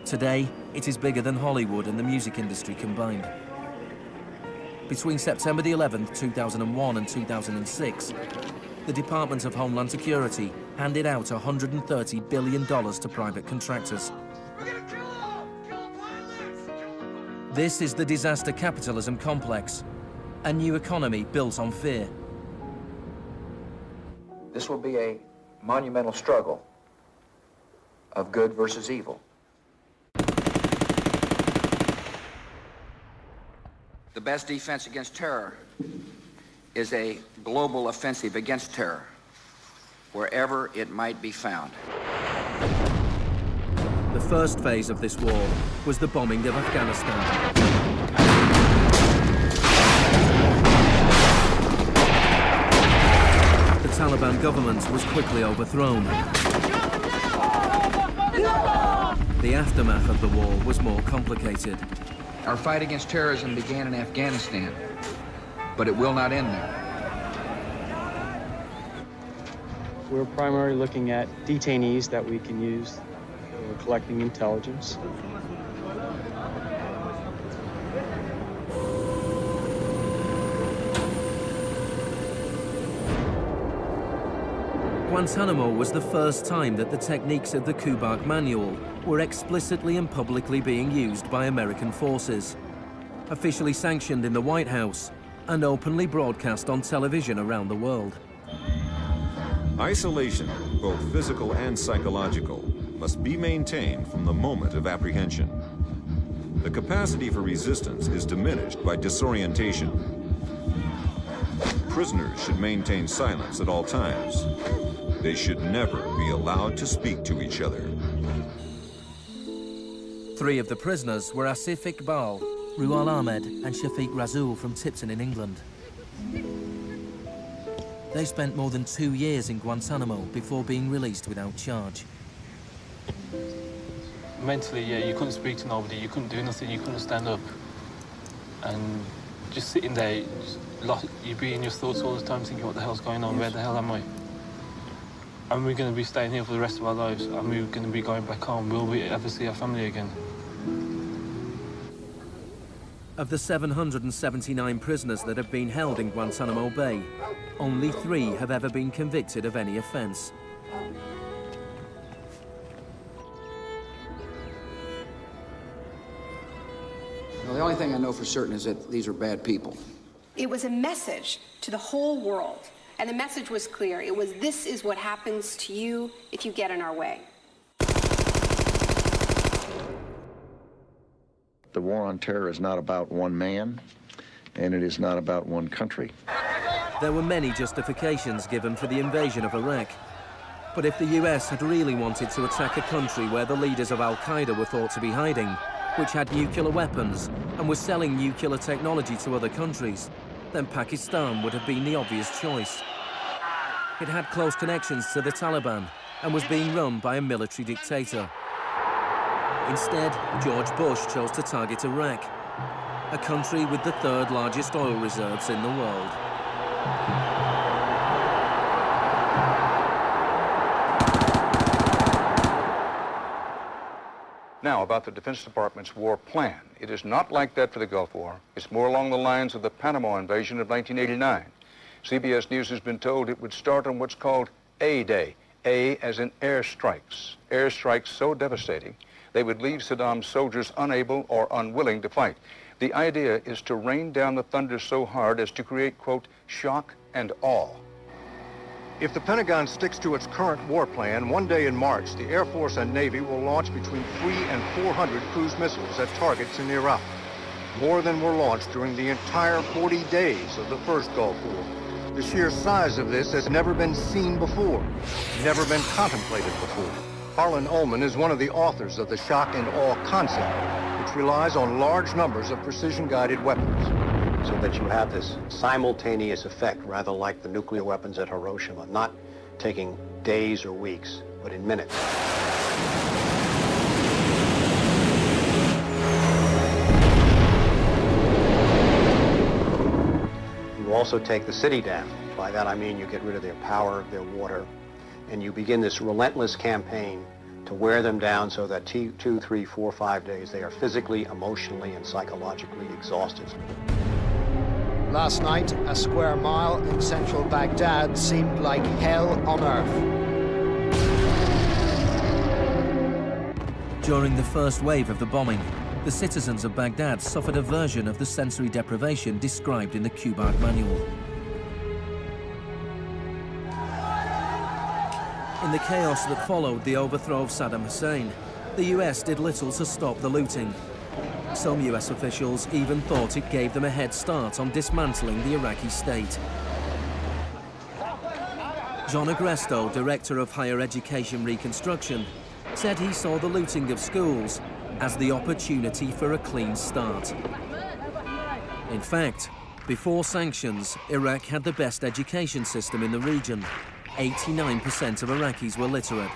Today, it is bigger than Hollywood and the music industry combined. Between September the 11th, 2001 and 2006, the Department of Homeland Security handed out $130 billion to private contractors. This is the disaster capitalism complex, a new economy built on fear. This will be a monumental struggle of good versus evil. The best defense against terror is a global offensive against terror, wherever it might be found. The first phase of this war was the bombing of Afghanistan. The Taliban government was quickly overthrown. The aftermath of the war was more complicated. Our fight against terrorism began in Afghanistan, but it will not end there. We're primarily looking at detainees that we can use. We're collecting intelligence. Guantanamo was the first time that the techniques of the Kubark Manual were explicitly and publicly being used by American forces, officially sanctioned in the White House and openly broadcast on television around the world. Isolation, both physical and psychological, must be maintained from the moment of apprehension. The capacity for resistance is diminished by disorientation. Prisoners should maintain silence at all times. They should never be allowed to speak to each other. 3 of the prisoners were Asif Iqbal, Ruhal Ahmed and Shafiq Rasool from Tipton in England. They spent more than 2 years in Guantanamo before being released without charge. Mentally, yeah, you couldn't speak to nobody, you couldn't do nothing, you couldn't stand up. And just sitting there, you'd be in your thoughts all the time thinking, what the hell's going on, where the hell am I? And we're going to be staying here for the rest of our lives, and we're going to be going back home. Will we ever see our family again? Of the 779 prisoners that have been held in Guantanamo Bay, only 3 have ever been convicted of any offense. Well, the only thing I know for certain is that these are bad people. It was a message to the whole world, and the message was clear. It was, this is what happens to you if you get in our way. The war on terror is not about one man, and it is not about one country. There were many justifications given for the invasion of Iraq. But if the US had really wanted to attack a country where the leaders of Al-Qaeda were thought to be hiding, which had nuclear weapons and was selling nuclear technology to other countries, then Pakistan would have been the obvious choice. It had close connections to the Taliban and was being run by a military dictator. Instead, George Bush chose to target Iraq, a country with the 3rd largest oil reserves in the world. Now, about the Defense Department's war plan. It is not like that for the Gulf War. It's more along the lines of the Panama invasion of 1989. CBS News has been told it would start on what's called A-Day. A as in airstrikes. Airstrikes so devastating, they would leave Saddam's soldiers unable or unwilling to fight. The idea is to rain down the thunder so hard as to create, quote, shock and awe. If the Pentagon sticks to its current war plan, one day in March, the Air Force and Navy will launch between 300 and 400 cruise missiles at targets in Iraq. More than were launched during the entire 40 days of the first Gulf War. The sheer size of this has never been seen before, never been contemplated before. Harlan Ullman is one of the authors of the shock and awe concept, which relies on large numbers of precision-guided weapons. So that you have this simultaneous effect, rather like the nuclear weapons at Hiroshima, not taking days or weeks, but in minutes. You also take the city down. By that I mean you get rid of their power, their water, and you begin this relentless campaign to wear them down so that 2, 3, 4, 5 days they are physically, emotionally, and psychologically exhausted. Last night, a square mile in central Baghdad seemed like hell on earth. During the first wave of the bombing, the citizens of Baghdad suffered a version of the sensory deprivation described in the Kubark Manual. In the chaos that followed the overthrow of Saddam Hussein, the US did little to stop the looting. Some US officials even thought it gave them a head start on dismantling the Iraqi state. John Agresto, Director of Higher Education Reconstruction, said he saw the looting of schools as the opportunity for a clean start. In fact, before sanctions, Iraq had the best education system in the region. 89% of Iraqis were literate.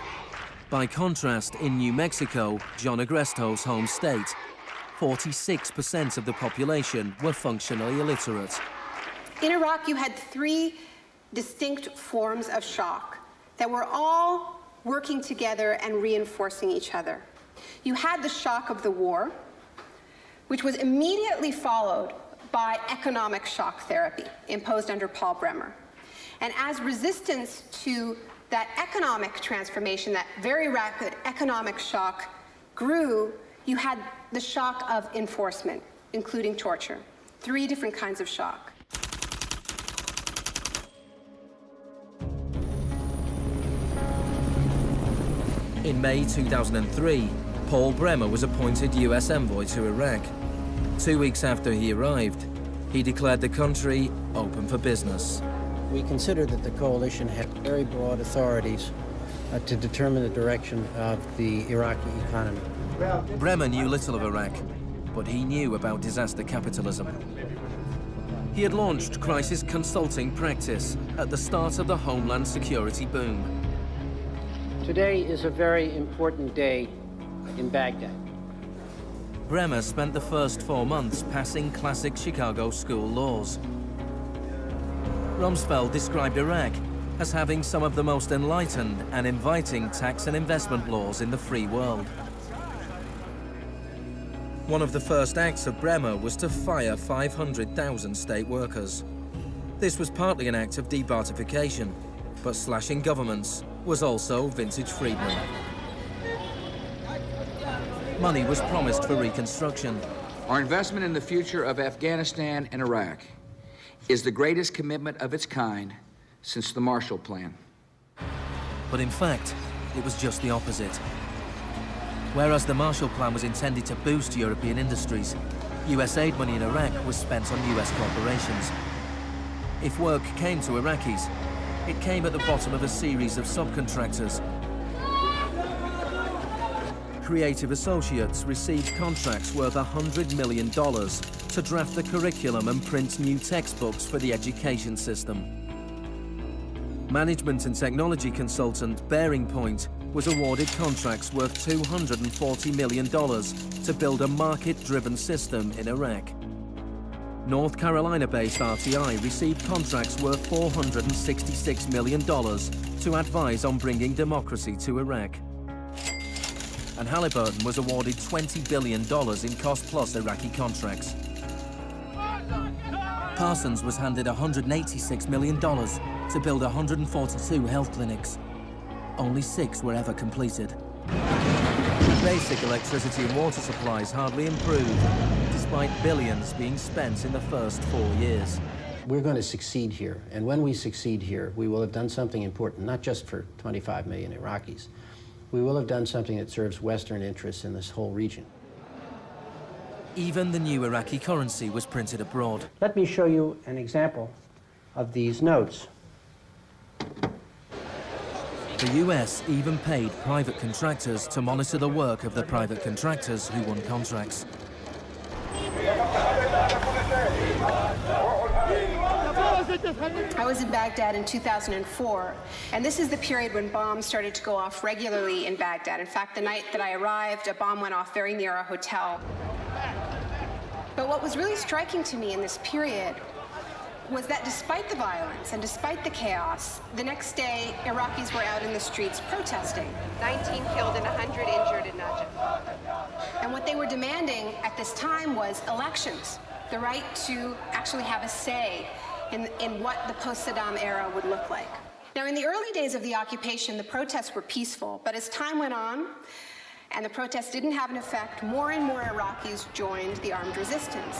By contrast, in New Mexico, John Agresto's home state, 46% of the population were functionally illiterate. In Iraq, you had three distinct forms of shock that were all working together and reinforcing each other. You had the shock of the war, which was immediately followed by economic shock therapy imposed under Paul Bremer. And as resistance to that economic transformation, that very rapid economic shock grew, you had the shock of enforcement, including torture. Three different kinds of shock. In May 2003, Paul Bremer was appointed US envoy to Iraq. 2 weeks after he arrived, he declared the country open for business. We considered that the coalition had very broad authorities to determine the direction of the Iraqi economy. Bremer knew little of Iraq, but he knew about disaster capitalism. He had launched crisis consulting practice at the start of the Homeland Security boom. Today is a very important day in Baghdad. Bremer spent the first 4 months passing classic Chicago school laws. Rumsfeld described Iraq as having some of the most enlightened and inviting tax and investment laws in the free world. One of the first acts of Bremer was to fire 500,000 state workers. This was partly an act of debartification, but slashing governments was also vintage Friedman. Money was promised for reconstruction. Our investment in the future of Afghanistan and Iraq is the greatest commitment of its kind since the Marshall Plan. But in fact, it was just the opposite. Whereas the Marshall Plan was intended to boost European industries, US aid money in Iraq was spent on US corporations. If work came to Iraqis, it came at the bottom of a series of subcontractors. Creative associates received contracts worth $100 million to draft the curriculum and print new textbooks for the education system. Management and technology consultant Bearing Point was awarded contracts worth $240 million to build a market-driven system in Iraq. North Carolina-based RTI received contracts worth $466 million to advise on bringing democracy to Iraq. And Halliburton was awarded $20 billion in cost-plus Iraqi contracts. Parsons was handed $186 million to build 142 health clinics. Only 6 were ever completed. Basic electricity and water supplies hardly improved, despite billions being spent in the first 4 years. We're going to succeed here, and when we succeed here, we will have done something important, not just for 25 million Iraqis. We will have done something that serves Western interests in this whole region. Even the new Iraqi currency was printed abroad. Let me show you an example of these notes. The US even paid private contractors to monitor the work of the private contractors who won contracts. I was in Baghdad in 2004, and this is the period when bombs started to go off regularly in Baghdad. In fact, the night that I arrived, a bomb went off very near our hotel. But what was really striking to me in this period was that despite the violence and despite the chaos, the next day, Iraqis were out in the streets protesting. 19 killed and 100 injured in Najaf. And what they were demanding at this time was elections, the right to actually have a say in what the post-Saddam era would look like. Now, in the early days of the occupation, the protests were peaceful, but as time went on, and the protests didn't have an effect, more and more Iraqis joined the armed resistance.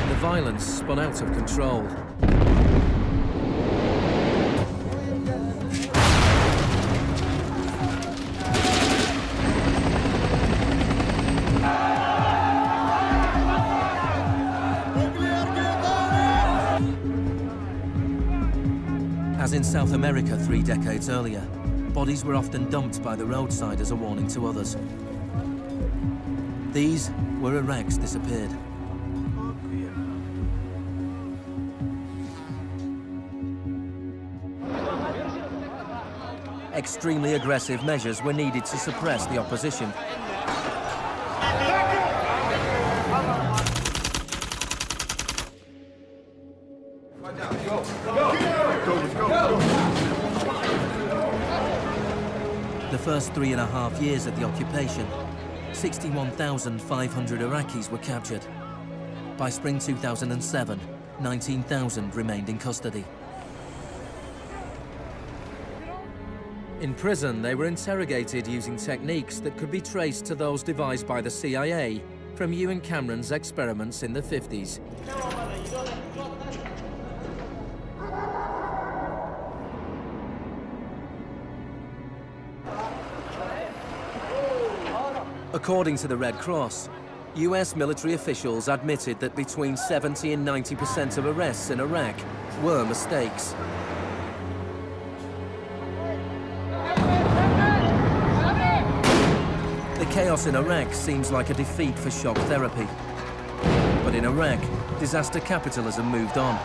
The violence spun out of control. As in South America 3 decades earlier, bodies were often dumped by the roadside as a warning to others. These were Iraq's disappeared. Extremely aggressive measures were needed to suppress the opposition. The first 3.5 years of the occupation, 61,500 Iraqis were captured. By spring 2007, 19,000 remained in custody. In prison, they were interrogated using techniques that could be traced to those devised by the CIA from Ewan Cameron's experiments in the 50s. According to the Red Cross, US military officials admitted that between 70 and 90% of arrests in Iraq were mistakes. The chaos in Iraq seems like a defeat for shock therapy. But in Iraq, disaster capitalism moved on.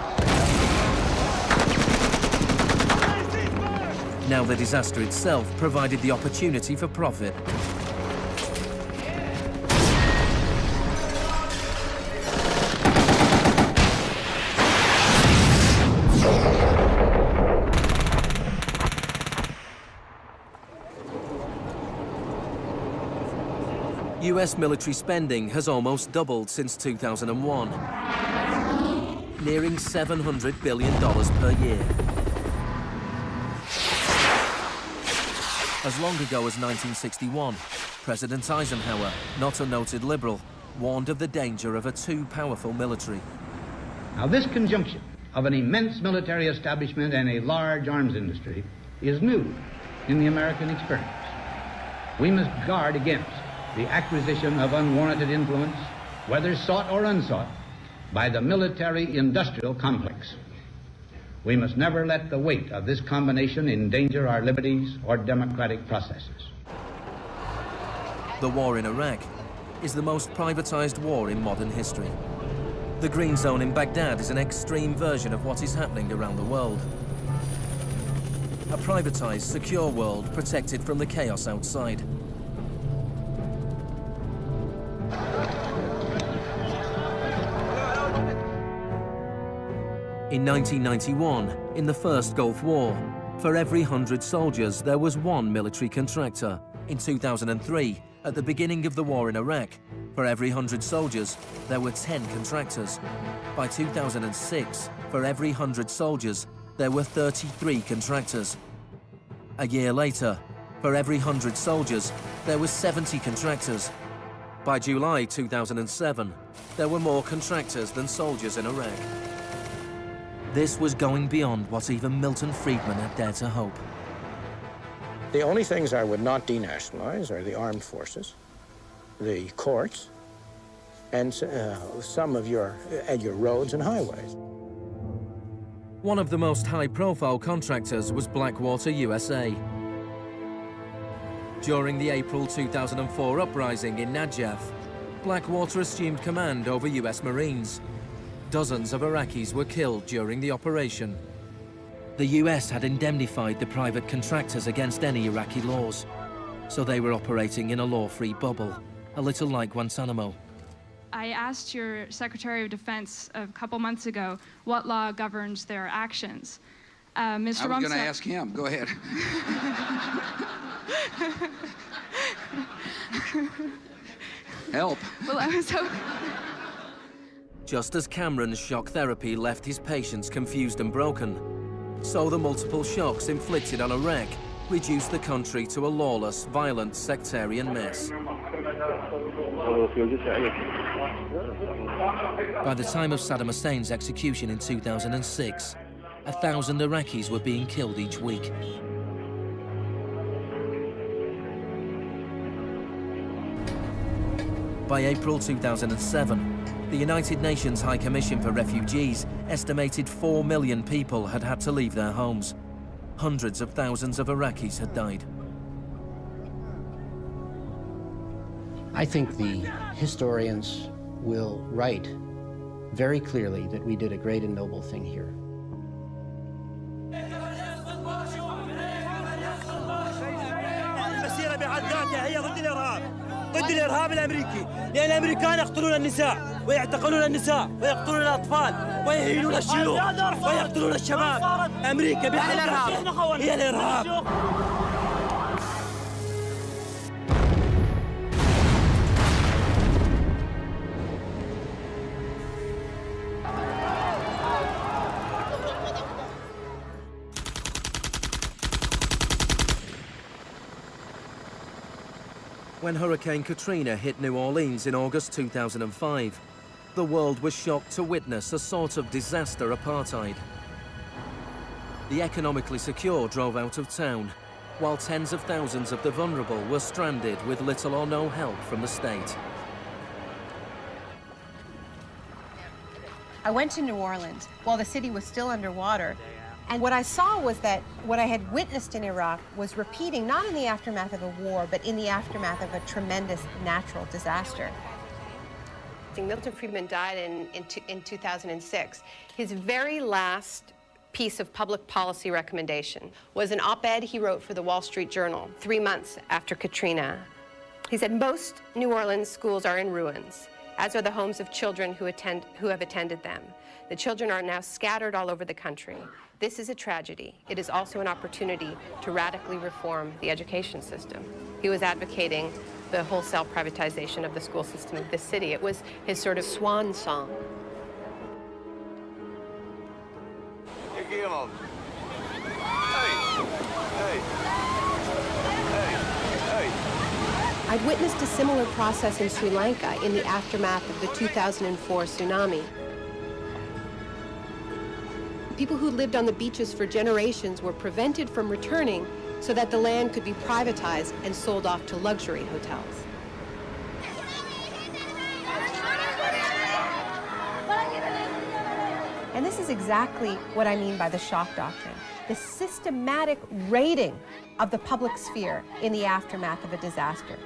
Now the disaster itself provided the opportunity for profit. US military spending has almost doubled since 2001, nearing $700 billion per year. As long ago as 1961, President Eisenhower, not a noted liberal, warned of the danger of a too powerful military. Now, this conjunction of an immense military establishment and a large arms industry is new in the American experience. We must guard against the acquisition of unwarranted influence, whether sought or unsought, by the military-industrial complex. We must never let the weight of this combination endanger our liberties or democratic processes. The war in Iraq is the most privatized war in modern history. The Green Zone in Baghdad is an extreme version of what is happening around the world. A privatized, secure world protected from the chaos outside. In 1991, in the First Gulf War, for every 100 soldiers, there was one military contractor. In 2003, at the beginning of the war in Iraq, for every 100 soldiers, there were 10 contractors. By 2006, for every 100 soldiers, there were 33 contractors. A year later, for every 100 soldiers, there were 70 contractors. By July 2007, there were more contractors than soldiers in Iraq. This was going beyond what even Milton Friedman had dared to hope. The only things I would not denationalize are the armed forces, the courts, and some of your roads and highways. One of the most high-profile contractors was Blackwater USA. During the April 2004 uprising in Najaf, Blackwater assumed command over US Marines. Dozens of Iraqis were killed during the operation. The US had indemnified the private contractors against any Iraqi laws, so they were operating in a law-free bubble, a little like Guantanamo. I asked your Secretary of Defense a couple months ago what law governs their actions. Mr. I was Rumsfeld... going to ask him. Go ahead. Help. Well, I was hoping... Just as Cameron's shock therapy left his patients confused and broken, so the multiple shocks inflicted on Iraq reduced the country to a lawless, violent, sectarian mess. By the time of Saddam Hussein's execution in 2006, 1,000 Iraqis were being killed each week. By April 2007, the United Nations High Commission for Refugees estimated 4 million people had had to leave their homes. Hundreds of thousands of Iraqis had died. I think the historians will write very clearly that we did a great and noble thing here. المسيرة بحد ذاتها هي ضد الإرهاب، ضد الإرهاب الأمريكي، لأن الأمريكان يقتلون النساء ويعتقلون النساء ويقتلون الأطفال ويهينون الشيوخ ويقتلون الشباب. أمريكا بحد ذاتها هي الإرهاب. When Hurricane Katrina hit New Orleans in August 2005, the world was shocked to witness a sort of disaster apartheid. The economically secure drove out of town, while tens of thousands of the vulnerable were stranded with little or no help from the state. I went to New Orleans while the city was still underwater, and what I saw was that what I had witnessed in Iraq was repeating, not in the aftermath of a war, but in the aftermath of a tremendous natural disaster. Milton Friedman died in 2006. His very last piece of public policy recommendation was an op-ed he wrote for the Wall Street Journal 3 months after Katrina. He said, most New Orleans schools are in ruins, as are the homes of children who have attended them. The children are now scattered all over the country. This is a tragedy. It is also an opportunity to radically reform the education system. He was advocating the wholesale privatization of the school system of this city. It was his sort of swan song. I'd witnessed a similar process in Sri Lanka in the aftermath of the 2004 tsunami. People who lived on the beaches for generations were prevented from returning so that the land could be privatized and sold off to luxury hotels. And this is exactly what I mean by the shock doctrine, the systematic raiding of the public sphere in the aftermath of a disaster,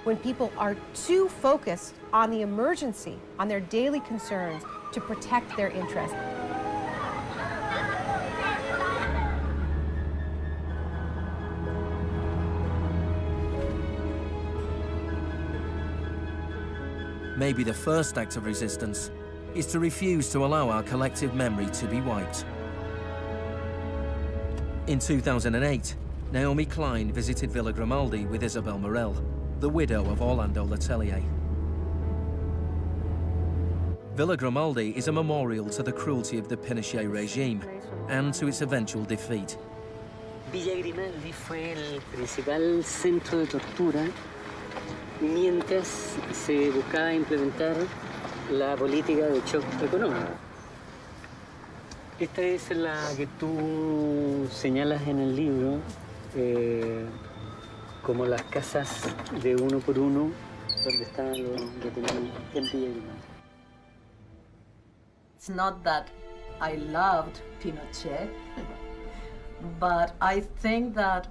when people are too focused on the emergency, on their daily concerns, to protect their interests. Maybe the first act of resistance is to refuse to allow our collective memory to be wiped. In 2008, Naomi Klein visited Villa Grimaldi with Isabel Morel, the widow of Orlando Letelier. Villa Grimaldi is a memorial to the cruelty of the Pinochet regime and to its eventual defeat. Villa Grimaldi fue el principal centro de tortura mientras se buscaba implementar la política de shock económico. Esta es la que tú señalas en el libro como las casas de uno por uno donde estaban los detenidos en Villa Grimaldi. It's not that I loved Pinochet, but I think that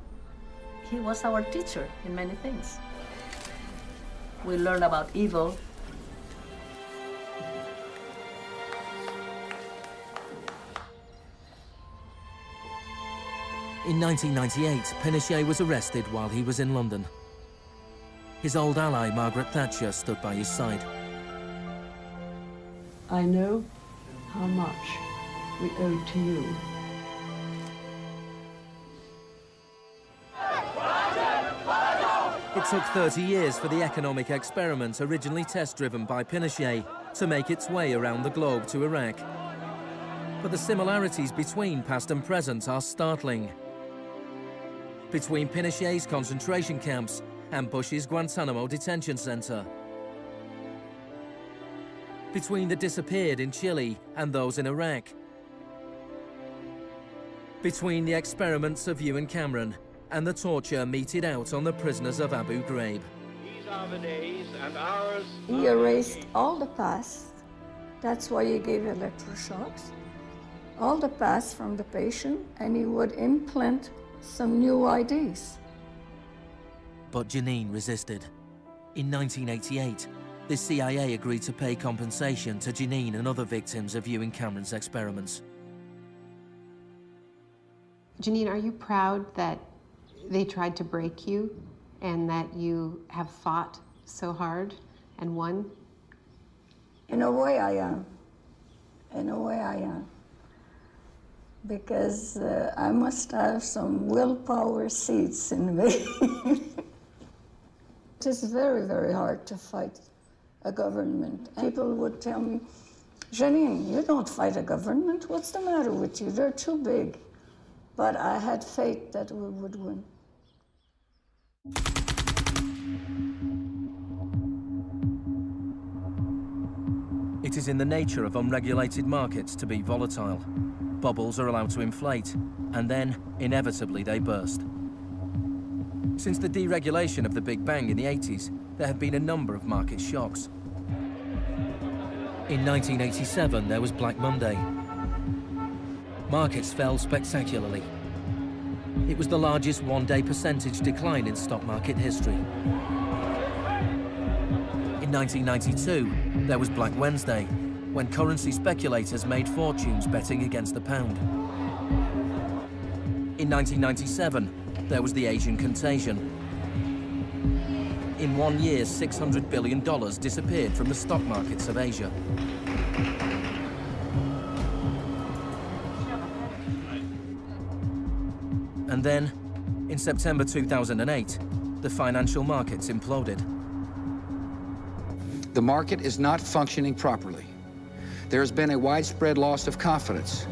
he was our teacher in many things. We learned about evil. In 1998, Pinochet was arrested while he was in London. His old ally, Margaret Thatcher, stood by his side. I know how much we owe to you. It took 30 years for the economic experiment originally test-driven by Pinochet to make its way around the globe to Iraq. But the similarities between past and present are startling. Between Pinochet's concentration camps and Bush's Guantanamo detention center. between the disappeared in Chile and those in Iraq, between the experiments of Ewan Cameron and the torture meted out on the prisoners of Abu Ghraib. These are the days and hours. He erased all the past. That's why he gave electroshocks. All the past from the patient, and he would implant some new ideas. But Janine resisted. In 1988, the CIA agreed to pay compensation to Janine and other victims of Ewan Cameron's experiments. Janine, are you proud that they tried to break you and that you have fought so hard and won? In a way, I am. In a way, I am. Because I must have some willpower seeds in me. It is very, very hard to fight a government. People would tell me, Janine, you don't fight a government. What's the matter with you? They're too big. But I had faith that we would win. It is in the nature of unregulated markets to be volatile. Bubbles are allowed to inflate, and then, inevitably, they burst. Since the deregulation of the Big Bang in the 80s, there have been a number of market shocks. In 1987, there was Black Monday. Markets fell spectacularly. It was the largest one-day percentage decline in stock market history. In 1992, there was Black Wednesday, when currency speculators made fortunes betting against the pound. In 1997, there was the Asian contagion. In 1 year, $600 billion disappeared from the stock markets of Asia. And then, in September 2008, the financial markets imploded. The market is not functioning properly. There has been a widespread loss of confidence.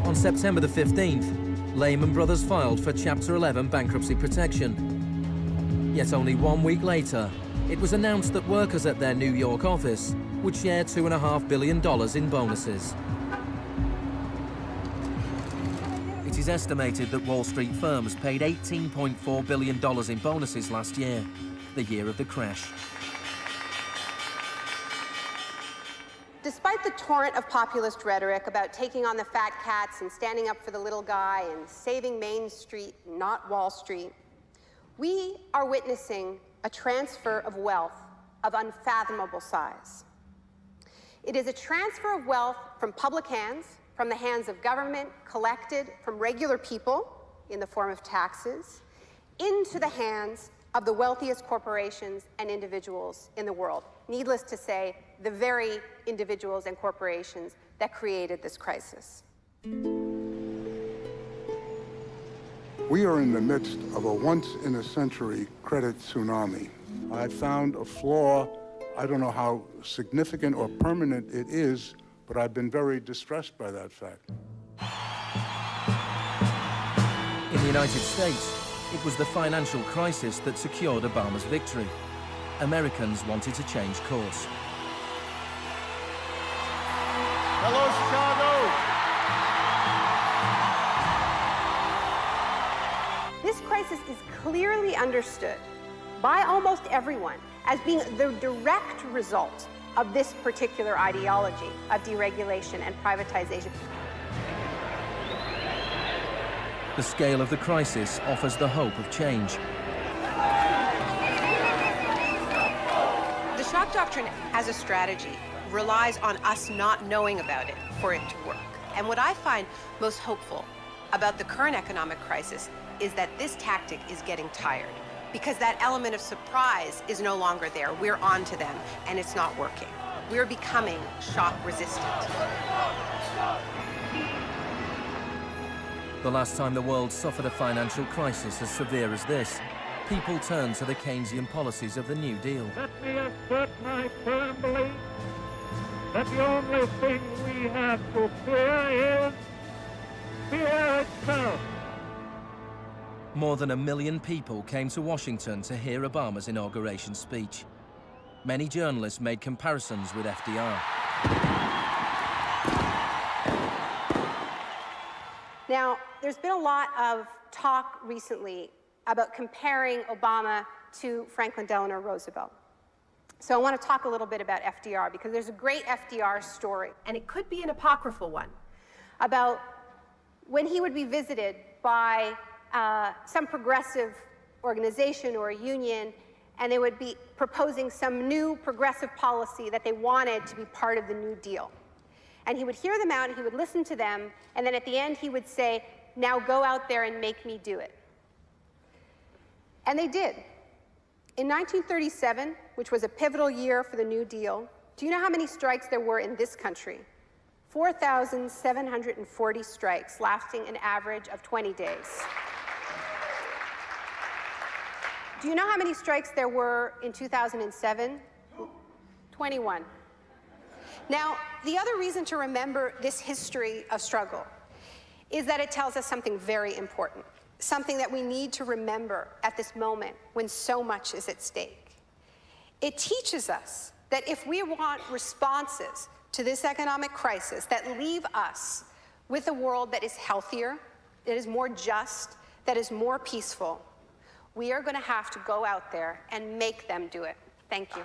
On September the 15th, Lehman Brothers filed for Chapter 11 bankruptcy protection. Yet only 1 week later, it was announced that workers at their New York office would share $2.5 billion in bonuses. It is estimated that Wall Street firms paid $18.4 billion in bonuses last year, the year of the crash. Despite the torrent of populist rhetoric about taking on the fat cats and standing up for the little guy and saving Main Street, not Wall Street, we are witnessing a transfer of wealth of unfathomable size. It is a transfer of wealth from public hands, from the hands of government, collected from regular people in the form of taxes, into the hands of the wealthiest corporations and individuals in the world. Needless to say, the very individuals and corporations that created this crisis. We are in the midst of a once-in-a-century credit tsunami. I found a flaw. I don't know how significant or permanent it is, but I've been very distressed by that fact. In the United States, it was the financial crisis that secured Obama's victory. Americans wanted to change course. Hello, Chicago! This crisis is clearly understood by almost everyone as being the direct result of this particular ideology of deregulation and privatization. The scale of the crisis offers the hope of change. The Shock Doctrine as a strategy relies on us not knowing about it for it to work. And what I find most hopeful about the current economic crisis is that this tactic is getting tired, because that element of surprise is no longer there. We're on to them, and it's not working. We're becoming shock resistant. The last time the world suffered a financial crisis as severe as this, people turned to the Keynesian policies of the New Deal. Let me assert my firm belief that the only thing we have to fear is fear itself. More than 1 million people came to Washington to hear Obama's inauguration speech. Many journalists made comparisons with FDR. Now, there's been a lot of talk recently about comparing Obama to Franklin Delano Roosevelt. So I want to talk a little bit about FDR, because there's a great FDR story, and it could be an apocryphal one, about when he would be visited by some progressive organization or a union, and they would be proposing some new progressive policy that they wanted to be part of the New Deal. And he would hear them out, and he would listen to them, and then at the end he would say, "Now go out there and make me do it." And they did. In 1937, which was a pivotal year for the New Deal, do you know how many strikes there were in this country? 4,740 strikes, lasting an average of 20 days. Do you know how many strikes there were in 2007? 21. Now, the other reason to remember this history of struggle is that it tells us something very important, something that we need to remember at this moment when so much is at stake. It teaches us that if we want responses to this economic crisis that leave us with a world that is healthier, that is more just, that is more peaceful, we are going to have to go out there and make them do it. Thank you.